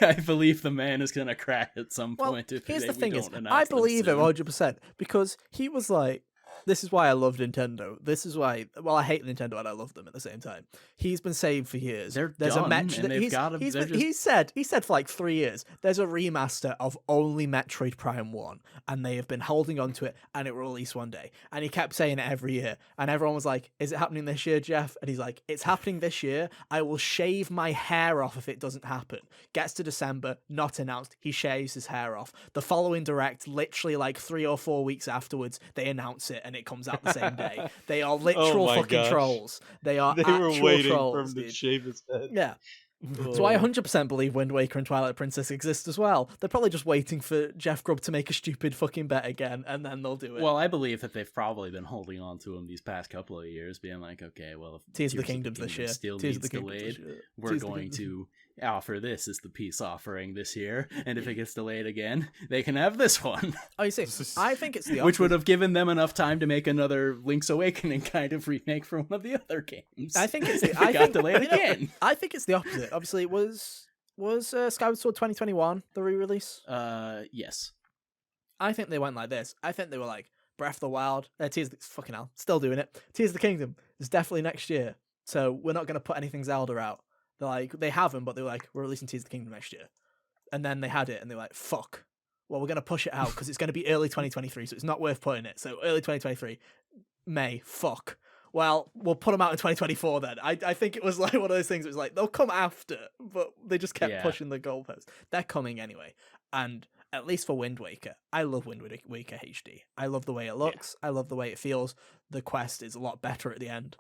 I believe the man is going to crack at some Well, point. If here's the we thing don't is, announce I them believe him soon. 100% because he was like, this is why I love Nintendo. This is why, well, I hate Nintendo and I love them at the same time. He's been saying for years. They're there's done, a match and that they've got 'em, they're he said for like 3 years, there's a remaster of only Metroid Prime 1, and they have been holding on to it, and it will release one day. And he kept saying it every year, and everyone was like, is it happening this year, Jeff? And he's like, it's happening this year. I will shave my hair off if it doesn't happen. Gets to December, not announced. He shaves his hair off. The following direct, literally like 3 or 4 weeks afafterwards, they announce it, and it comes out the same day. They are literal my fucking gosh. trolls. They are They actual were waiting trolls, for him to dude. shave his head. Yeah. So I 100% believe Wind Waker and Twilight Princess exist as well. They're probably just waiting for Jeff Grubb to make a stupid fucking bet again, and then they'll do it. Well, I believe that they've probably been holding on to him these past couple of years, being like, okay, well, if Tears of the Kingdom Kingdoms this year. still Tears of needs the Kingdoms delayed, this year. we're Tears of the going Kingdoms. to offer this as the peace offering this year, and if it gets delayed again, they can have this one. Oh, you see, I think it's the Which would opposite. have given them enough time to make another Link's Awakening kind of remake for one of the other games. I think it's the, If I it got think, delayed you know, again. I think it's the opposite. Obviously, it was Skyward Sword 2021 the re-release. Yes. I think they went like this. I think they were like Breath of the Wild. Fucking hell, still doing it. Tears of the Kingdom is definitely next year, so we're not going to put anything Zelda out. They're like, they haven't, but they were like, we're releasing Tears of the Kingdom next year, and then they had it, and they were like, fuck. Well, we're going to push it out because it's going to be early 2023, so it's not worth putting it. So early 2023, May. Fuck. Well, we'll put them out in 2024 then. I think it was like one of those things. It was like they'll come after, but they just kept pushing the goalposts. They're coming anyway, and at least for Wind Waker, I love Wind Waker HD. I love the way it looks. I love the way it feels. The quest is a lot better at the end.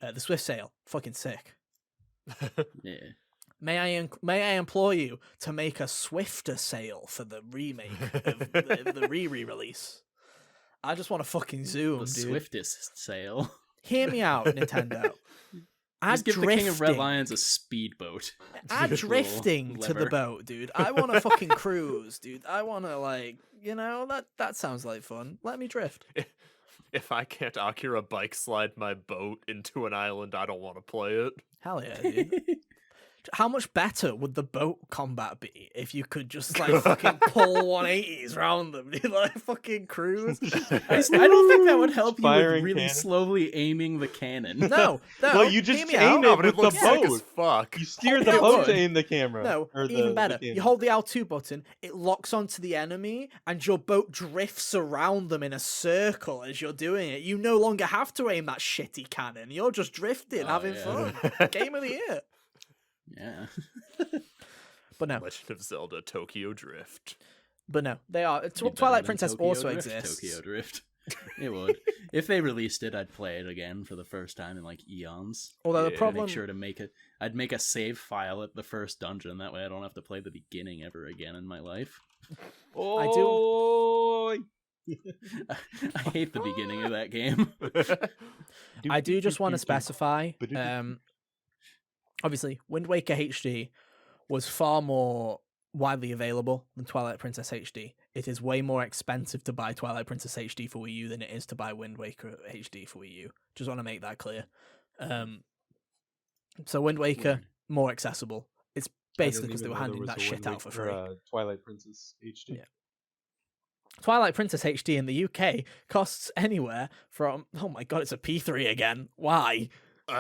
The Swift Sail, fucking sick. Yeah. May I implore you to make a swifter sail for the remake of the re-release? I just want to fucking zoom, The dude. swiftest sail. Hear me out, Nintendo. Just give the King of Red Lions a speedboat. Add Little drifting to the lever. boat, dude. I want to fucking cruise, dude. I want to that sounds like fun. Let me drift. If I can't Akira bike slide my boat into an island, I don't want to play it. Hell yeah, dude. How much better would the boat combat be if you could just like fucking pull 180s around them, dude? Like fucking cruise. I don't think that would help you with Firing really cannon. slowly aiming the cannon. No. Well, you just hear me aim out. it but with it looks the sick as boat. fuck. You steer Hold the it boat on. to aim the camera. No, or the, even better. the You cannon. hold the L2 button, it locks onto the enemy, and your boat drifts around them in a circle as you're doing it. You no longer have to aim that shitty cannon. You're just drifting, having fun. Game of the year. Yeah. But no, Legend of Zelda Tokyo Drift. but no, they are. Be better Twilight than Princess Tokyo also Drift, exists. Tokyo Drift. It would. If they released it, I'd play it again for the first time in like eons. Although the Yeah. problem, Make sure to make it. I'd make a save file at the first dungeon. That way, I don't have to play the beginning ever again in my life. Oh, I hate the beginning of that game. I do just want to specify. Ba-do-do. Obviously, Wind Waker HD was far more widely available than Twilight Princess HD. It is way more expensive to buy Twilight Princess HD for Wii U than it is to buy Wind Waker HD for Wii U. Just want to make that clear. So Wind Waker, Weird. more accessible. It's I basically didn't because they even were know there handing was that a shit Wind out for Waker, free. Twilight Princess HD. Yeah. Twilight Princess HD in the UK costs anywhere from, oh my god, it's a P3 again. Why?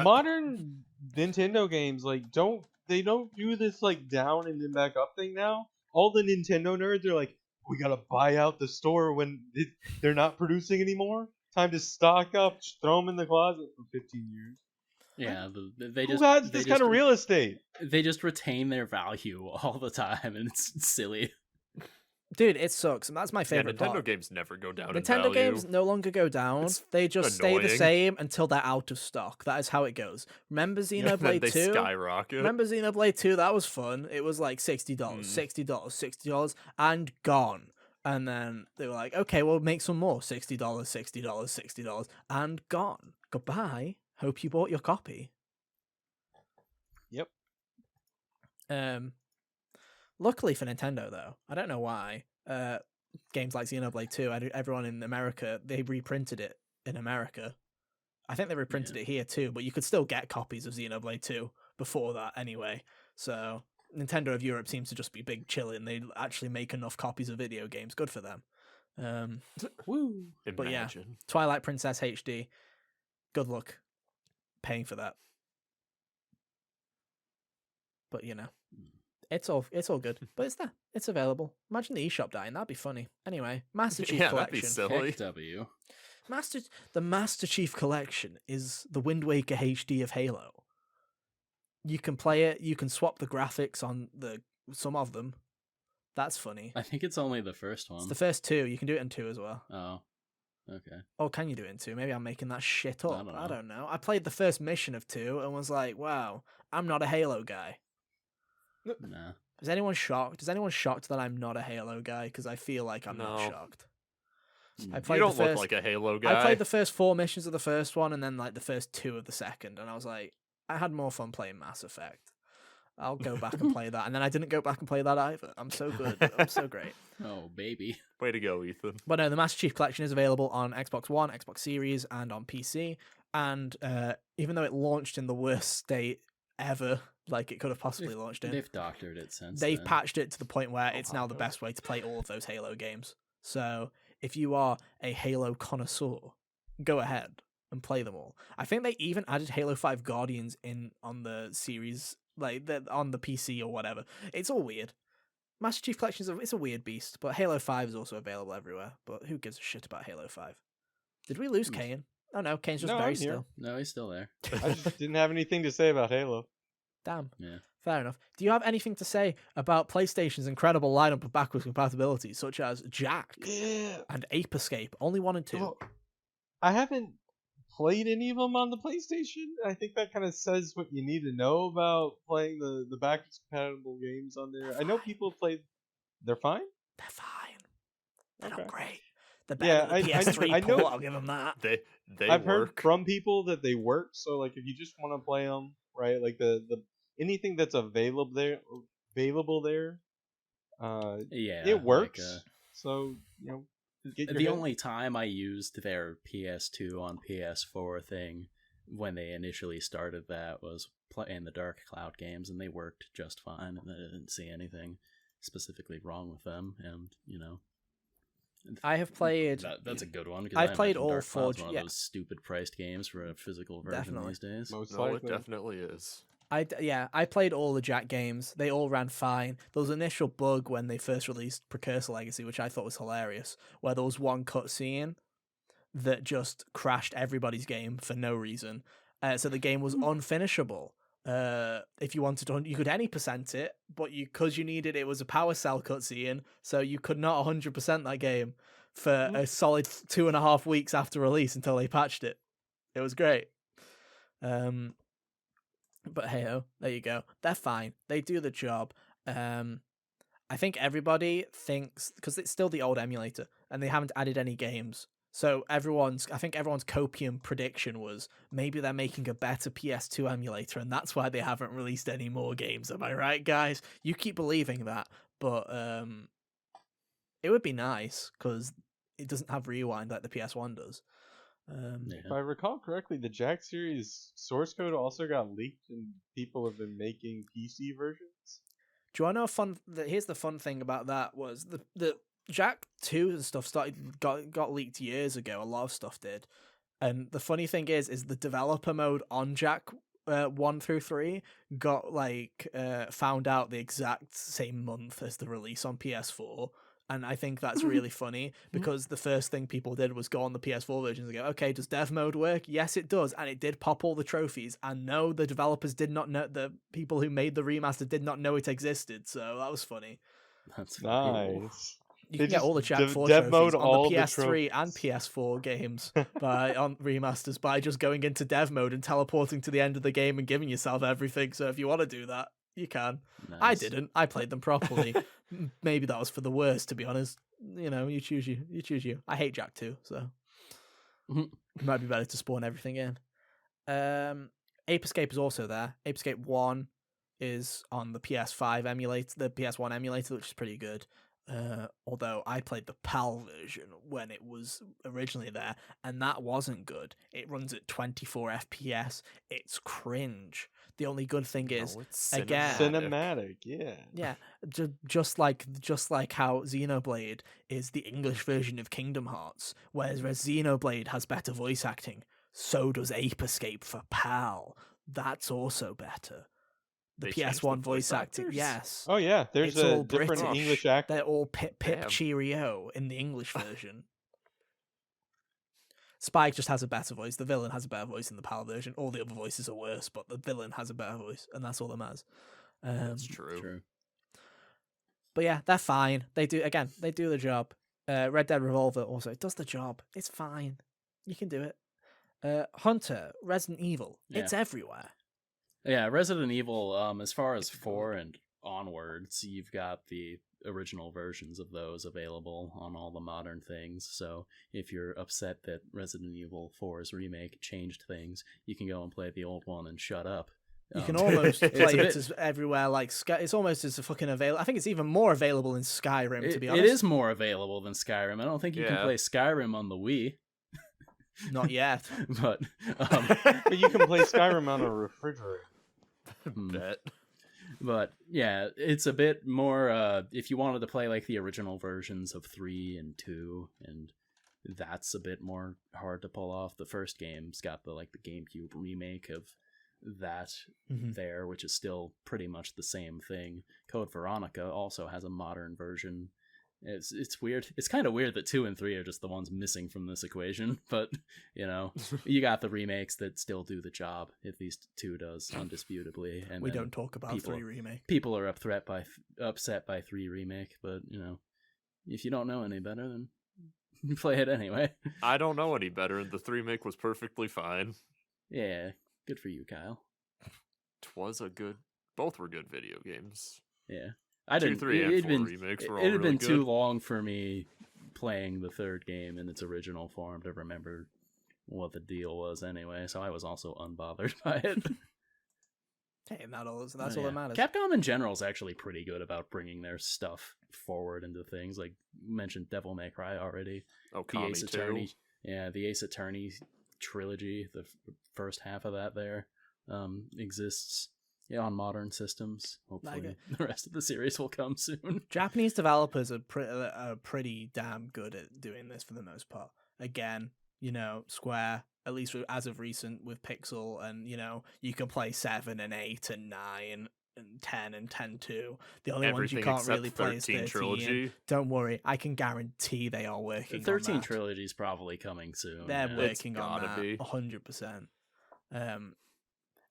Modern Nintendo games don't do this like down and then back up thing now. All the Nintendo nerds are like, we gotta buy out the store when they're not producing anymore. Time to stock up, just throw them in the closet for 15 years. Yeah, they Who just has they this just, kind of real estate? They just retain their value all the time, and it's silly. Dude, it sucks. And that's my Yeah, favorite Nintendo part. games never go down in Nintendo value. games no longer go down. It's They just stay the annoying. same until they're out of stock. That is how it goes. Remember And then Xenoblade they 2? skyrocket. Remember Xenoblade 2? That was fun. It was like $60, $60, $60, and gone. And then they were like, okay, we'll make some more. $60, $60, $60, and gone. Goodbye. Hope you bought your copy. Yep. Luckily for Nintendo, though, I don't know why, games like Xenoblade 2, everyone in America, they reprinted it in America. I think they reprinted it here too, but you could still get copies of Xenoblade 2 before that anyway. So Nintendo of Europe seems to just be big chilling. They actually make enough copies of video games. Good for them. Woo! But yeah. Imagine. Twilight Princess HD. Good luck paying for that. But you know, it's all good. But it's there. It's available. Imagine the eShop dying. That'd be funny. Anyway, Master Chief Yeah, that'd be Collection. silly. Heck W. The Master Chief Collection is the Wind Waker HD of Halo. You can play it. You can swap the graphics on some of them. That's funny. I think it's only the first one. It's the first two. You can do it in 2 as well. Oh, okay. Oh, can you do it in 2? Maybe I'm making that shit up. don't I know. don't know. I played the first mission of 2 and was like, wow, I'm not a Halo guy. Nah. Is anyone shocked? Is anyone shocked that I'm not a Halo guy? Because I feel like I'm not No. shocked. Mm. I You played don't the look first, like a Halo guy. I played the first 4 missions of the first one and then like the first 2 of the second, and I was like, I had more fun playing Mass Effect. I'll go back and play that. And then I didn't go back and play that either. I'm so good. I'm so great. Oh, baby. Way to go, Ethan. But no, the Master Chief Collection is available on Xbox One, Xbox Series, and on PC. And even though it launched in the worst state ever, like it could have possibly launched in, They've doctored it since they've then. patched it to the point where it's now the best way to play all of those Halo games. So if you are a Halo connoisseur, go ahead and play them all. I think they even added Halo 5 Guardians in on the series, like on the PC or whatever. It's all weird. Master Chief Collection it's a weird beast, but Halo 5 is also available everywhere. But who gives a shit about Halo 5? Did we lose Kane? Oh no, Kane's just No, very I'm here. still. No, he's still there. I just didn't have anything to say about Halo. Damn. Yeah. Fair enough. Do you have anything to say about PlayStation's incredible lineup of backwards compatibility, such as Jack Yeah. and Ape Escape, only 1 and 2? Well, I haven't played any of them on the PlayStation. I think that kind of says what you need to know about playing the backwards compatible games on there. I know people play. They're fine. They're fine. They're not Okay. great. They're better than the PS3 I know- port, I'll give them that. They I've heard work. from people that they work. So like, if you just want to play them, right? Like the anything that's available there, Yeah. it works. Like, So get your the head- only time I used their PS2 on PS4 thing when they initially started that was playing the Dark Cloud games, and they worked just fine, and I didn't see anything specifically wrong with them. And I have played. that's a good one. 'Cause I've I played imagine all Dark Cloud's four- one yeah. of those stupid priced games for a physical version Definitely. these days. most No, it likely. definitely is. I played all the Jack games. They all ran fine. There was an initial bug when they first released Precursor Legacy, which I thought was hilarious, where there was one cutscene that just crashed everybody's game for no reason. So the game was unfinishable. If you wanted to, you could any percent it, but because you needed it was a power cell cutscene, so you could not 100% that game for a solid 2.5 weeks after release until they patched it. It was great. But hey-ho, there you go. They're fine. They do the job. I think everybody thinks, because it's still the old emulator, and they haven't added any games. So I think everyone's copium prediction was maybe they're making a better PS2 emulator, and that's why they haven't released any more games. Am I right, guys? You keep believing that, but it would be nice because it doesn't have rewind like the PS1 does. If I recall correctly, the Jack series source code also got leaked, and people have been making PC versions. Do you want to know here's the fun thing about that was the Jack 2 and stuff got leaked years ago. A lot of stuff did. And the funny thing is the developer mode on Jack 1 through 3 got found out the exact same month as the release on PS4. And I think that's really funny because the first thing people did was go on the PS4 versions and go, okay, does dev mode work? Yes, it does. And it did pop all the trophies. And no, the developers did not know, the people who made the remaster did not know it existed. So that was funny. That's Nice. You They can get all the just Jack 4 dev mode trophies on all the the PS3 and trophies. PS4 games on remasters by just going into dev mode and teleporting to the end of the game and giving yourself everything. So if you want to do that, you can. I nice. didn't. I played them properly. Maybe that was for the worst, to be honest. You choose you. You choose you. I hate Jack 2, so it might be better to spawn everything in. Ape Escape is also there. Ape Escape 1 is on the PS5 emulator, the PS1 emulator, which is pretty good. Although I played the PAL version when it was originally there, and that wasn't good. It runs at 24 FPS. It's cringe. The only good thing is, No, it's again- Cinematic, yeah. yeah, just like how Xenoblade is the English version of Kingdom Hearts, whereas Xenoblade has better voice acting. So does Ape Escape for PAL. That's also better. The They changed PS1 the voice voice acting, actors? yes. Oh yeah, there's It's a all different British. English actor. They're all Pip Damn. Cheerio in the English version. Spike just has a better voice. The villain has a better voice in the PAL version. All the other voices are worse, but the villain has a better voice, and that's all that matters. That's true. True. But yeah, they're fine. They do the job. Red Dead Revolver also does the job. It's fine. You can do it. Hunter, Resident Evil. Yeah. It's everywhere. Yeah, Resident Evil, as far as 4 and onwards, you've got the original versions of those available on all the modern things. So if you're upset that Resident Evil 4's remake changed things, you can go and play the old one and shut up, You can Um, almost it's play a it bit- as everywhere. Like it's almost as a fucking available. I think it's even more available in Skyrim. To be it honest, is more available than Skyrim. I don't think you can Yeah. play Skyrim on the Wii, not yet. but But you can play Skyrim on a refrigerator. Bet. But yeah, it's a bit more if you wanted to play like the original versions of 3 and 2, and that's a bit more hard to pull off. The first game's got the GameCube remake of that there, which is still pretty much the same thing. Code Veronica also has a modern version. It's weird. It's kind of weird that 2 and 3 are just the ones missing from this equation, but you got the remakes that still do the job. At least 2 does, undisputably. And We then don't talk about 3 remake. people are upset by 3 remake, but if you don't know any better, then play it anyway. I don't know any better, and the 3 make was perfectly fine. Yeah, good for you, Kyle. Both were good video games. Yeah. 2, 3, and 4 remakes were all It had really been too good. long for me playing the third game in its original form to remember what the deal was anyway, so I was also unbothered by it. Hey, that's all that matters. Capcom in general is actually pretty good about bringing their stuff forward into things. Like, you mentioned Devil May Cry already. The Okami Ace 2. Attorney. Yeah, the Ace Attorney trilogy, the first half of that there, exists on modern systems. Hopefully the rest of the series will come soon. Japanese developers are pretty damn good at doing this for the most part. Again, Square, at least as of recent with Pixel, and you can play 7 and 8 and 9 and 10 and 10-2. The only ones you Everything can't except really play is 13. trilogy. Don't worry, I can guarantee they are working The 13 on that. trilogy is probably coming soon. They're yeah. working on gotta that be. 100%.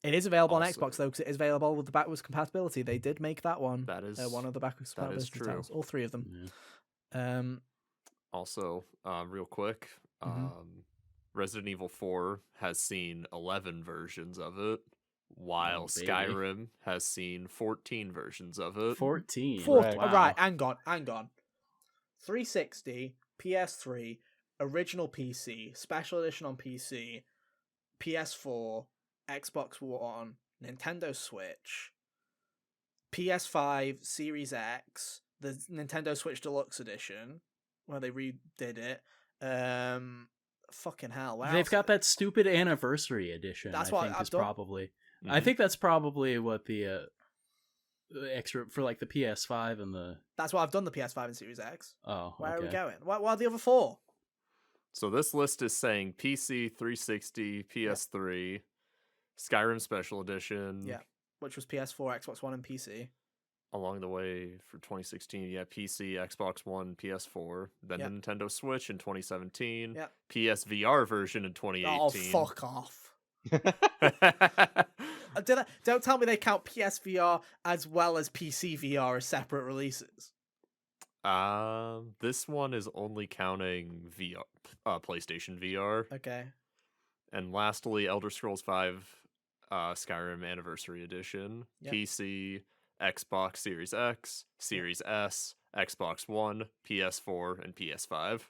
It is available on Also- Xbox though, because it is available with the backwards compatibility. They did make that one. That is one of the backwards that is compatibility true. titles, all 3 of them. Yeah. Also, real quick, Resident Evil 4 has seen 11 versions of it, while baby. Skyrim has seen 14 versions of it. 14. Right. Wow. Right, hang on. 360, PS3, original PC, special edition on PC, PS4, Xbox One, Nintendo Switch, PS5, Series X, the Nintendo Switch Deluxe Edition, where they redid it. Fucking hell! They've got that stupid anniversary edition. That's I what think I've is done. probably. Mhm. I think that's probably what the extra for like the PS5 and the. That's why I've done the PS5 and Series X. Oh, Where are we okay. going? What are the other 4? So this list is saying PC, 360, PS3, Skyrim Special Edition. Yeah. Which was PS4, Xbox One, and PC. Along the way for 2016, PC, Xbox One, PS4, then Yep. the Nintendo Switch in 2017, Yep. PSVR version in 2018. Oh, fuck off. Don't tell me they count PSVR as well as PC VR as separate releases. This one is only counting VR, PlayStation VR. Okay. And lastly, Elder Scrolls V, Skyrim Anniversary Edition, Yep. PC, Xbox Series X, Series S, Xbox One, PS4, and PS5.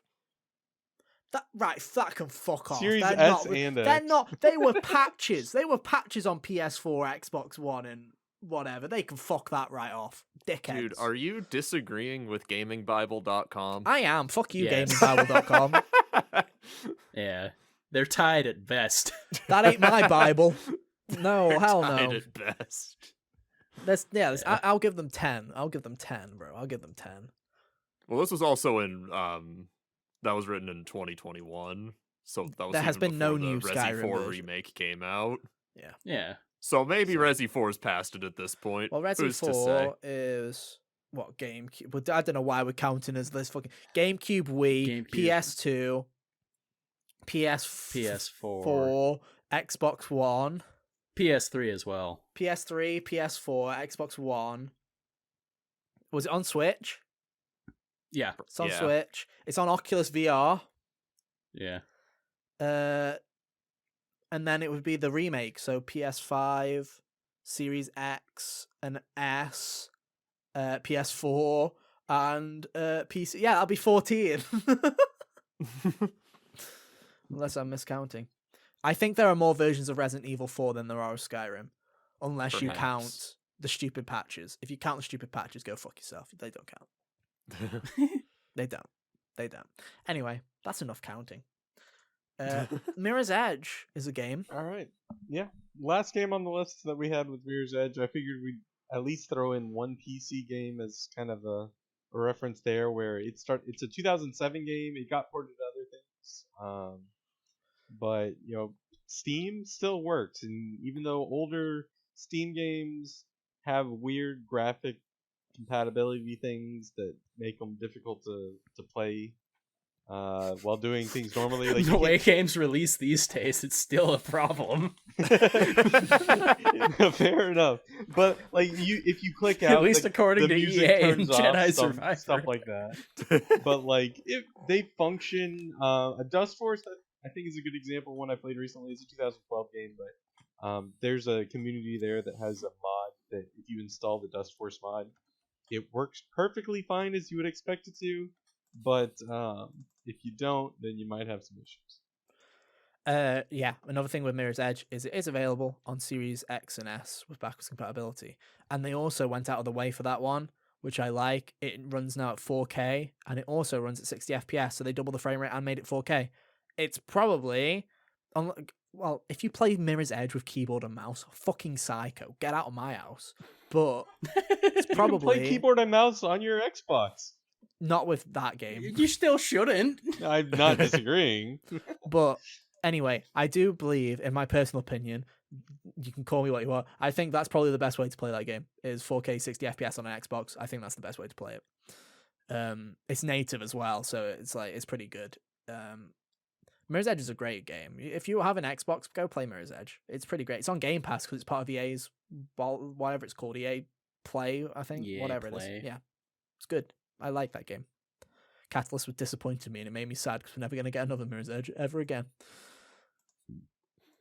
That can fuck off. Series They're S not, and they're X. not. They were patches. They were patches on PS4, Xbox One, and whatever. They can fuck that right off, dickheads. Dude, are you disagreeing with GamingBible.com? I am. Fuck you, Yes. GamingBible.com. Yeah, they're tied at best. That ain't my Bible. No, They're hell tied no. at best. I'll give them 10. I'll give them 10, bro. I'll give them 10. Well, this was also in that was written in 2021, so that was There has even been no before new the Resi Skyrim 4 version. remake came out. Yeah, So maybe Resi 4's past it at this point. Well, Resi Who's to say? 4 is what GameCube? But I don't know why we're counting as this fucking GameCube, Wii, GameCube. PS2, PS4, Xbox One, PS3 as well. PS3, PS4, Xbox One. Was it on Switch? Yeah, It's on Yeah. Switch. It's on Oculus VR. yeah. And then it would be the remake, so PS5, Series X and S, PS4, and PC. Yeah, that'll be 14. Unless I'm miscounting. I think there are more versions of Resident Evil 4 than there are of Skyrim. unless you Perhaps. count the stupid patches. If you count the stupid patches, go fuck yourself. They don't count. They don't. Anyway, that's enough counting. Mirror's Edge is a game. All right. Yeah. Last game on the list that we had with Mirror's Edge, I figured we'd at least throw in one PC game as kind of a reference there, where it's a 2007 game. It got ported to other things, but Steam still works, and even though older Steam games have weird graphic compatibility things that make them difficult to play while doing things normally, like the way games release these days, it's still a problem. Fair enough, but like if you click out, at least according the to music EA and turns off, Jedi stuff Survivor, like that. But like if they function, a Dust Force I think is a good example. One I played recently is a 2012 game, but there's a community there that has a mod that if you install the Dust Force mod, it works perfectly fine as you would expect it to. But if you don't, then you might have some issues. Yeah, another thing with Mirror's Edge is it is available on Series X and S with backwards compatibility. And they also went out of the way for that one, which I like. It runs now at 4K, and it also runs at 60 FPS, so they doubled the frame rate and made it 4K. It's probably... Well, if you play Mirror's Edge with keyboard and mouse, fucking psycho. Get out of my house. But it's probably... You can play keyboard and mouse on your Xbox. Not with that game. You still shouldn't. I'm not disagreeing. But anyway, I do believe, in my personal opinion, you can call me what you want, I think that's probably the best way to play that game, is 4K 60 FPS on an Xbox. I think that's the best way to play it. It's native as well, so it's pretty good. Mirror's Edge is a great game. If you have an Xbox, go play Mirror's Edge. It's pretty great. It's on Game Pass because it's part of EA's, whatever it's called, EA Play, I think. EA whatever Play. it is. Yeah, it's good. I like that game. Catalyst was disappointed me, and it made me sad because we're never going to get another Mirror's Edge ever again.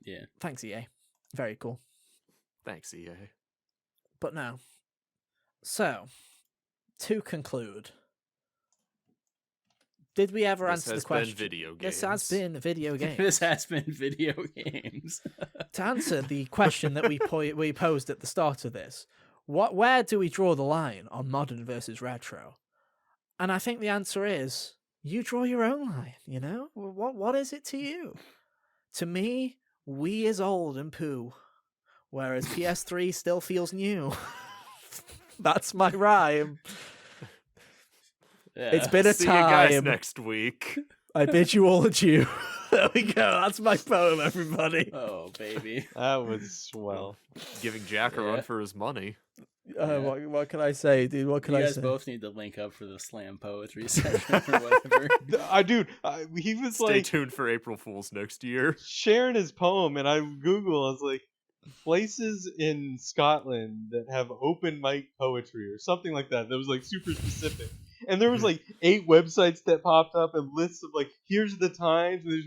Yeah. Thanks, EA. Very cool. Thanks, EA. But no. So, to conclude, did we ever answer the question? This has been video games. This has been video games. This has been video games. To answer the question that we posed at the start of this, where do we draw the line on modern versus retro? And I think the answer is, you draw your own line, you know? What is it to you? To me, Wii is old and poo, whereas PS3 still feels new. That's my rhyme. Yeah. It's been a See time. you guys next week. I bid you all adieu. There we go. That's my poem, everybody. Oh, baby. That was swell. Giving Jack a run for his money. What can I say, dude? What can You I guys say? both need to link up for the slam poetry session or whatever. He was Stay like tuned for April Fool's next year. sharing his poem, and I was like, places in Scotland that have open mic poetry or something like that. That was like super specific. And there was like 8 websites that popped up and lists of like, here's the times, and there's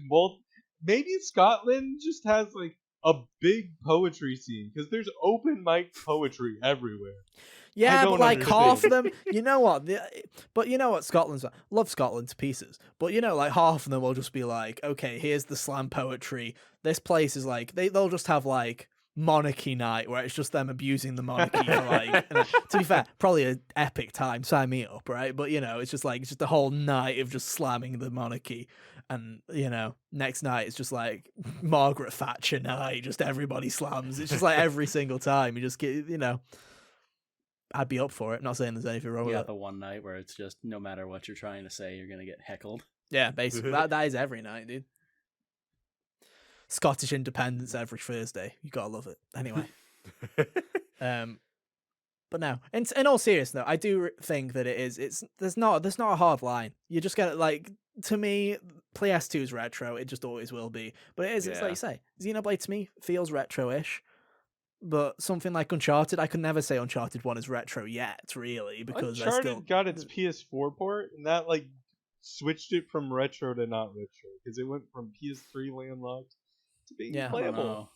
maybe Scotland just has like a big poetry scene because there's open mic poetry everywhere. Yeah, but like understand. half of them, you know what? But you know what? Love Scotland to pieces. But you know, like half of them will just be like, okay, here's the slam poetry. This place is like they'll just have like monarchy night where it's just them abusing the monarchy for like. To be fair, probably an epic time. Sign me up, right? But you know, it's just a whole night of just slamming the monarchy. And, you know, next night it's just like Margaret Thatcher night, just everybody slams. It's just like every single time. You just get, you know, I'd be up for it. I'm not saying there's anything wrong You with got it. the one night where it's just no matter what you're trying to say, you're going to get heckled. Yeah, basically. that is every night, dude. Scottish independence every Thursday. You gotta love it. Anyway. But no, in all seriousness, though, I do think that there's not a hard line. You just get it, like, to me, PS2 is retro. It just always will be. But it is, it's like you say, Xenoblade to me feels retro-ish. But something like Uncharted, I could never say Uncharted 1 is retro yet, really, because Uncharted got its PS4 port, and that like switched it from retro to not retro because it went from PS3 landlocked to being Yeah. playable.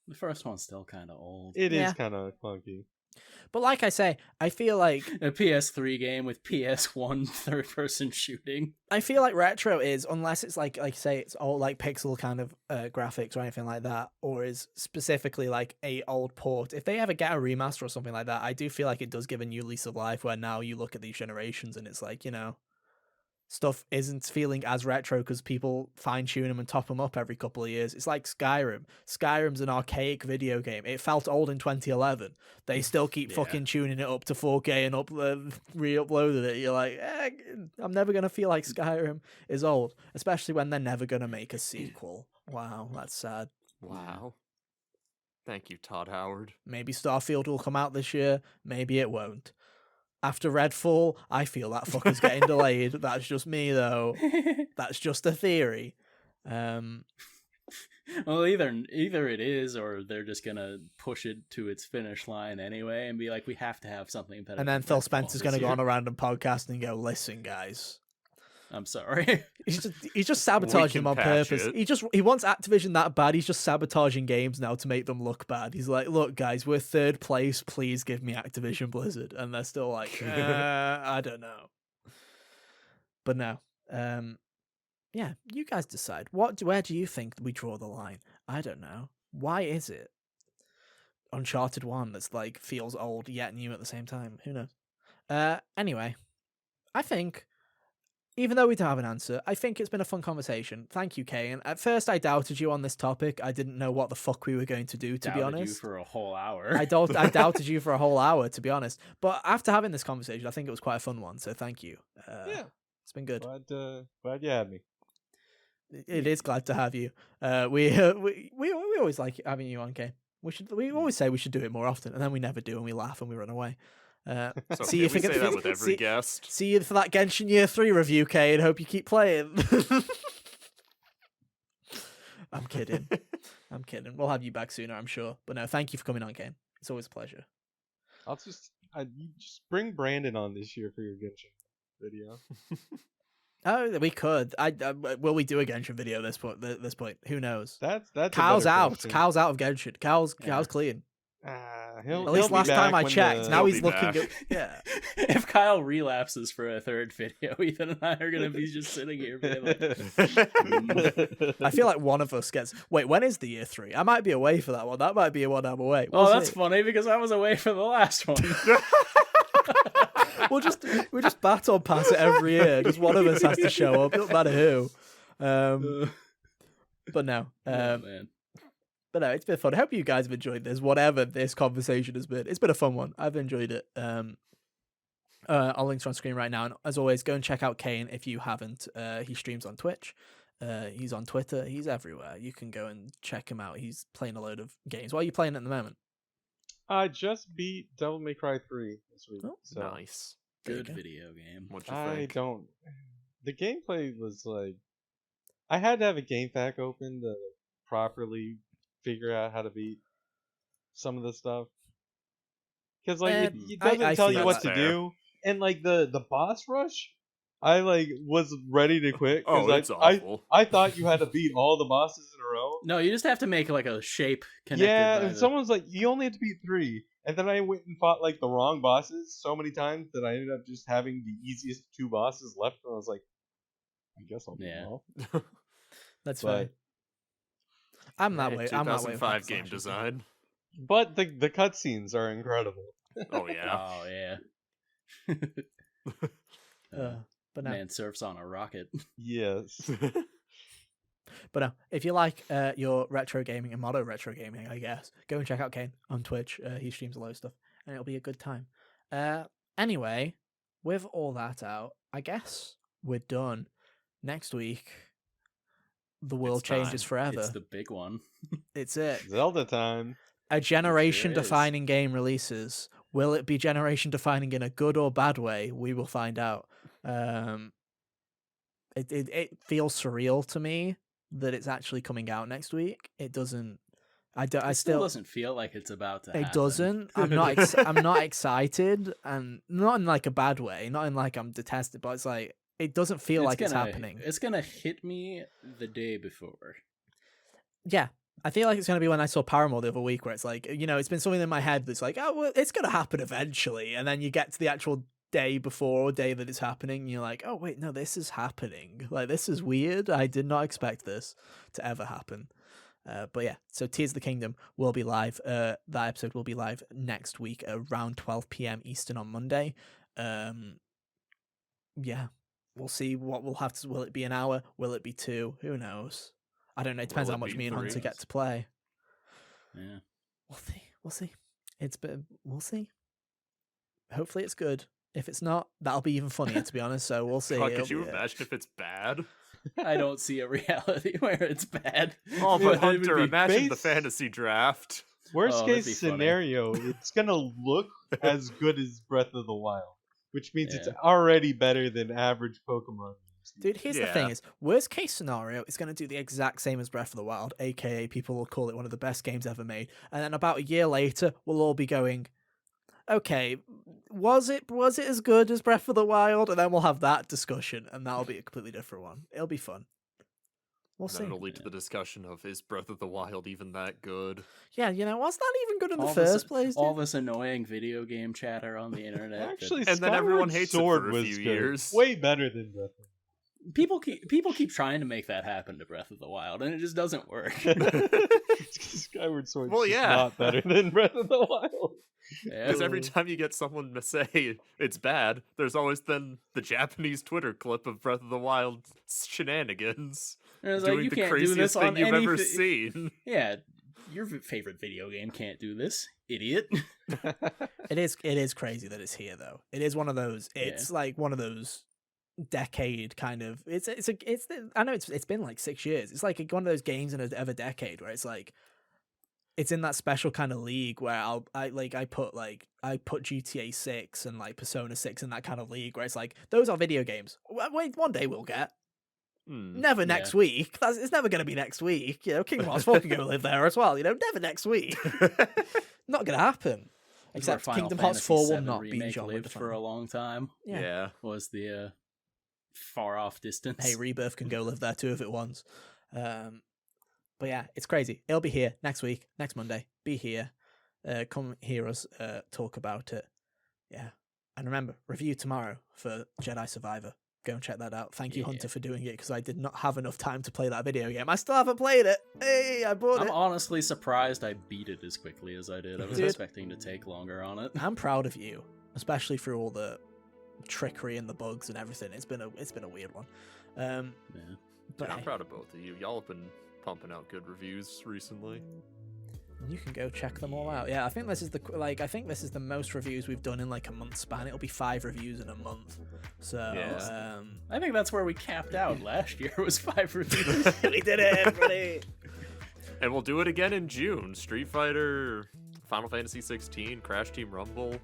The first one's still kind of old. It Yeah. is kind of clunky. But like I say, I feel like A PS3 game with PS1 third-person shooting. I feel like retro is, unless it's like say it's all like pixel kind of graphics or anything like that, or is specifically like a old port. If they ever get a remaster or something like that, I do feel like it does give a new lease of life. Where now you look at these generations and it's like, stuff isn't feeling as retro because people fine tune them and top them up every couple of years. It's like Skyrim. Skyrim's an archaic video game. It felt old in 2011. They still keep fucking tuning it up to 4K and re-uploaded it. You're like, I'm never gonna feel like Skyrim is old, especially when they're never gonna make a sequel. Wow, that's sad. Wow. Thank you, Todd Howard. Maybe Starfield will come out this year. Maybe it won't. After Redfall, I feel that fucker's getting delayed. That's just me, though. That's just a theory. Well, either it is, or they're just gonna push it to its finish line anyway, and be like, we have to have something better. And then Phil Spencer's gonna go on a random podcast and go, "Listen, guys." I'm sorry. He's just sabotaging them on purpose. He wants Activision that bad. He's just sabotaging games now to make them look bad. He's like, look, guys, we're third place. Please give me Activision Blizzard. And they're still like, I don't know. But no. Yeah, you guys decide. Where do you think we draw the line? I don't know. Why is it Uncharted 1 that's like feels old yet new at the same time? Who knows? Anyway, I think, even though we don't have an answer, I think it's been a fun conversation. Thank you, Kane. At first, I doubted you on this topic. I didn't know what the fuck we were going to do, to be honest. You for a whole hour. I doubted you for a whole hour, to be honest. But after having this conversation, I think it was quite a fun one. So thank you. Yeah, it's been good. Glad you had me. It is glad to have you. We always like having you on, Kane. We always say we should do it more often, and then we never do, and we laugh and we run away. See you. We say that with every guest. See you for that Genshin Year 3 review, Kane. Hope you keep playing. I'm kidding. I'm kidding. We'll have you back sooner, I'm sure. But no, thank you for coming on, Kane. It's always a pleasure. You just bring Brandon on this year for your Genshin video. Oh, we could. Will we do a Genshin video this point? Who knows? That's Kyle's out. Question. Kyle's out of Genshin. Kyle's clean. At least last time I checked. Now he's looking at. Yeah. If Kyle relapses for a third video, Ethan and I are gonna be just sitting here being like, I feel like one of us gets. Wait, when is the year 3? I might be away for that one. That might be a one I'm away. Oh, that's funny because I was away for the last one. we just baton pass it every year. Just one of us has to show up. It doesn't matter who. But no. Man. But no, it's been fun. I hope you guys have enjoyed this. Whatever this conversation has been, it's been a fun one. I've enjoyed it. Our links are on screen right now, and as always, go and check out Kane if you haven't. He streams on Twitch. He's on Twitter. He's everywhere. You can go and check him out. He's playing a load of games. What are you playing at the moment? I just beat Devil May Cry 3 this week. Oh, so nice. Good video game. What'd you think? The gameplay was like, I had to have a game pack open to properly figure out how to beat some of the stuff. Because like it doesn't tell you what to do, and like the boss rush, I like was ready to quit. Oh, it's awful. I thought you had to beat all the bosses in a row. No, you just have to make like a shape connected. Yeah, and someone's like, you only have to beat 3. And then I went and fought like the wrong bosses so many times that I ended up just having the easiest 2 bosses left. And I was like, I guess I'll do them all. That's fine. I'm that way. I'm that way. 2005 game design. But the cutscenes are incredible. Oh yeah. Oh yeah. But no. Man surfs on a rocket. Yes. But no, if you like your retro gaming and modern retro gaming, I guess, go and check out Kane on Twitch. He streams a lot of stuff, and it'll be a good time. Anyway, with all that out, I guess we're done. Next week, the world changes forever. It's the big one. It's it. Zelda time. A generation-defining game releases. Will it be generation-defining in a good or bad way? We will find out. It feels surreal to me that it's actually coming out next week. It doesn't. It still doesn't feel like it's about to happen. It doesn't. I'm not. I'm not excited, and not in like a bad way. Not in like I'm detested, but it's like it doesn't feel like it's happening. It's gonna hit me the day before. Yeah, I feel like it's going to be when I saw Paramore the other week, where it's like, it's been something in my head that's like, oh, well, it's going to happen eventually. And then you get to the actual day before or day that it's happening, and you're like, oh, wait, no, this is happening. Like, this is weird. I did not expect this to ever happen. But yeah, so Tears of the Kingdom will be live. That episode will be live next week around 12 p.m. Eastern on Monday. Yeah, we'll see what we'll have to. Will it be an hour? Will it be 2? Who knows? I don't know. It depends Will how it much be me and 3? Hunter get to play. Yeah. We'll see. We'll see. Hopefully it's good. If it's not, that'll be even funnier, to be honest. So we'll see. God, could you imagine if it's bad? I don't see a reality where it's bad. Oh, But but it would Hunter, be imagine the based- fantasy draft. Worst Oh, that'd case be funny. scenario, it's gonna look as good as Breath of the Wild, which means it's Yeah. already better than average Pokemon games. Dude, here's the thing: Yeah. is worst case scenario, it's going to do the exact same as Breath of the Wild, aka people will call it one of the best games ever made, and then about a year later, we'll all be going, "Okay, was it as good as Breath of the Wild?" And then we'll have that discussion, and that'll be a completely different one. It'll be fun. We'll And see. then it'll lead to the discussion of, is Breath of the Wild even that good? Yeah, was that even good in the All first this, place? all dude? this annoying video game chatter on the internet. that Actually, And then everyone Skyward hates it Sword for a was few good. years. Way better than Breath of people keep trying to make that happen to Breath of the Wild, and it just doesn't work. Skyward Sword. Well, yeah. Not better than Breath of the Wild. Yeah. Because every time you get someone to say it's bad, there's always then the Japanese Twitter clip of Breath of the Wild shenanigans. And it's like, Doing you the can't do craziest this thing on you've ever anything. seen. Yeah, your favorite video game can't do this, idiot. It is crazy that it's here though. It is one of those. It's like one of those decade kind of. I know it's been like 6 years. It's like one of those games in a decade where it's like. It's in that special kind of league where I put GTA 6 and like Persona 6 in that kind of league where it's like those are video games. Wait, one day we'll get. Never next week. It's never going to be next week. Kingdom Hearts 4 can go live there as well. Never next week. Not going to happen. Except Final Kingdom Hearts Fantasy 4 will VII not be remake genre lived for a defining. long time. Yeah. Was the far off distance. Hey, Rebirth can go live there too if it wants. But yeah, it's crazy. It'll be here next week, next Monday. Be here. Come hear us talk about it. Yeah. And remember, review tomorrow for Jedi Survivor. Go and check that out. Thank you, Hunter, for doing it, because I did not have enough time to play that video game. I still haven't played it. Hey, I bought I'm it. honestly surprised I beat it as quickly as I did. I was Dude. expecting to take longer on it. I'm proud of you, especially through all the trickery and the bugs and everything. It's been a weird one. Yeah. But I'm hey, proud of both of you. Y'all have been pumping out good reviews recently. you can go check them all out. Yeah, I think this is the most reviews we've done in like a month span. It'll be 5 reviews in a month. So Yeah. I think that's where we capped out last year, was 5 reviews. we did it, everybody. And we'll do it again in June. Street Fighter, Final Fantasy 16, Crash Team Rumble.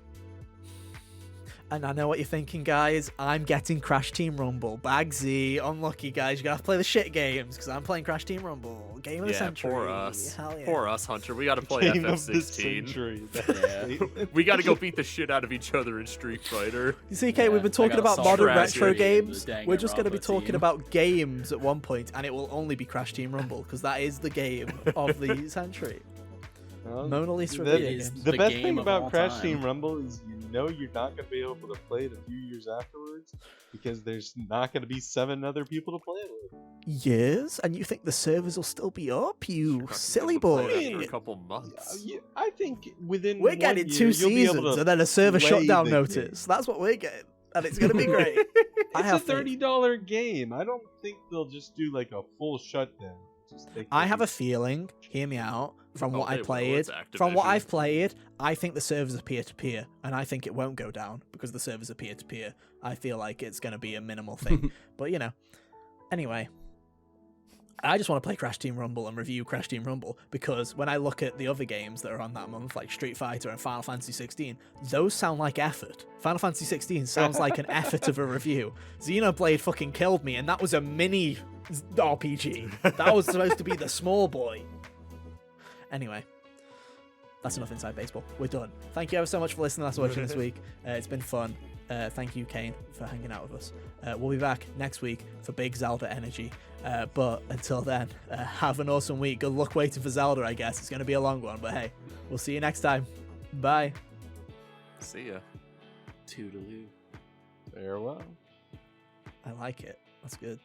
And I know what you're thinking, guys. I'm getting Crash Team Rumble. Bagsy, unlucky, guys. You're going to have to play the shit games, because I'm playing Crash Team Rumble. Game of the century. poor us. Hell yeah. Poor us, Hunter. We gotta play Game of the FF16. century. Yeah. We gotta go beat the shit out of each other in Street Fighter. CK, Yeah, we've been I talking gotta about solve modern Crash retro Team, games. the We're just going to be Danganronpa talking team. about games at one point, and it will only be Crash Team Rumble, because that is the game of the century. Mona Lisa The, video is games. the the best game thing of about all Crash time. Team Rumble is you're not going to be able to play it a few years afterwards, because there's not going to be 7 other people to play it with. Yes, and you think the servers will still be up, you Not silly gonna play it boy. After a couple months. I think within We're one getting year, 2 you'll be able seasons to and then a server play shutdown the notice. That's what we're getting, and it's going to be great. I It's have a faith. $30 game. I don't think they'll just do like a full shutdown. I have a feeling, hear me out, from Oh, what I they will, played, it's from what Activision. I've played, I think the servers are peer-to-peer, and I think it won't go down because the servers are peer-to-peer. I feel like it's going to be a minimal thing. But, anyway, I just want to play Crash Team Rumble and review Crash Team Rumble, because when I look at the other games that are on that month, like Street Fighter and Final Fantasy 16, those sound like effort. Final Fantasy 16 sounds like an effort of a review. Xenoblade fucking killed me, and that was a mini RPG. That was supposed to be the small boy. Anyway, that's enough Inside Baseball. We're done. Thank you ever so much for listening. That's watching this week. It's been fun. Thank you, Kane, for hanging out with us. We'll be back next week for big Zelda energy. But until then, have an awesome week. Good luck waiting for Zelda, I guess. It's going to be a long one, but hey, we'll see you next time. Bye. See ya. Toodaloo. Farewell. I like it. That's good.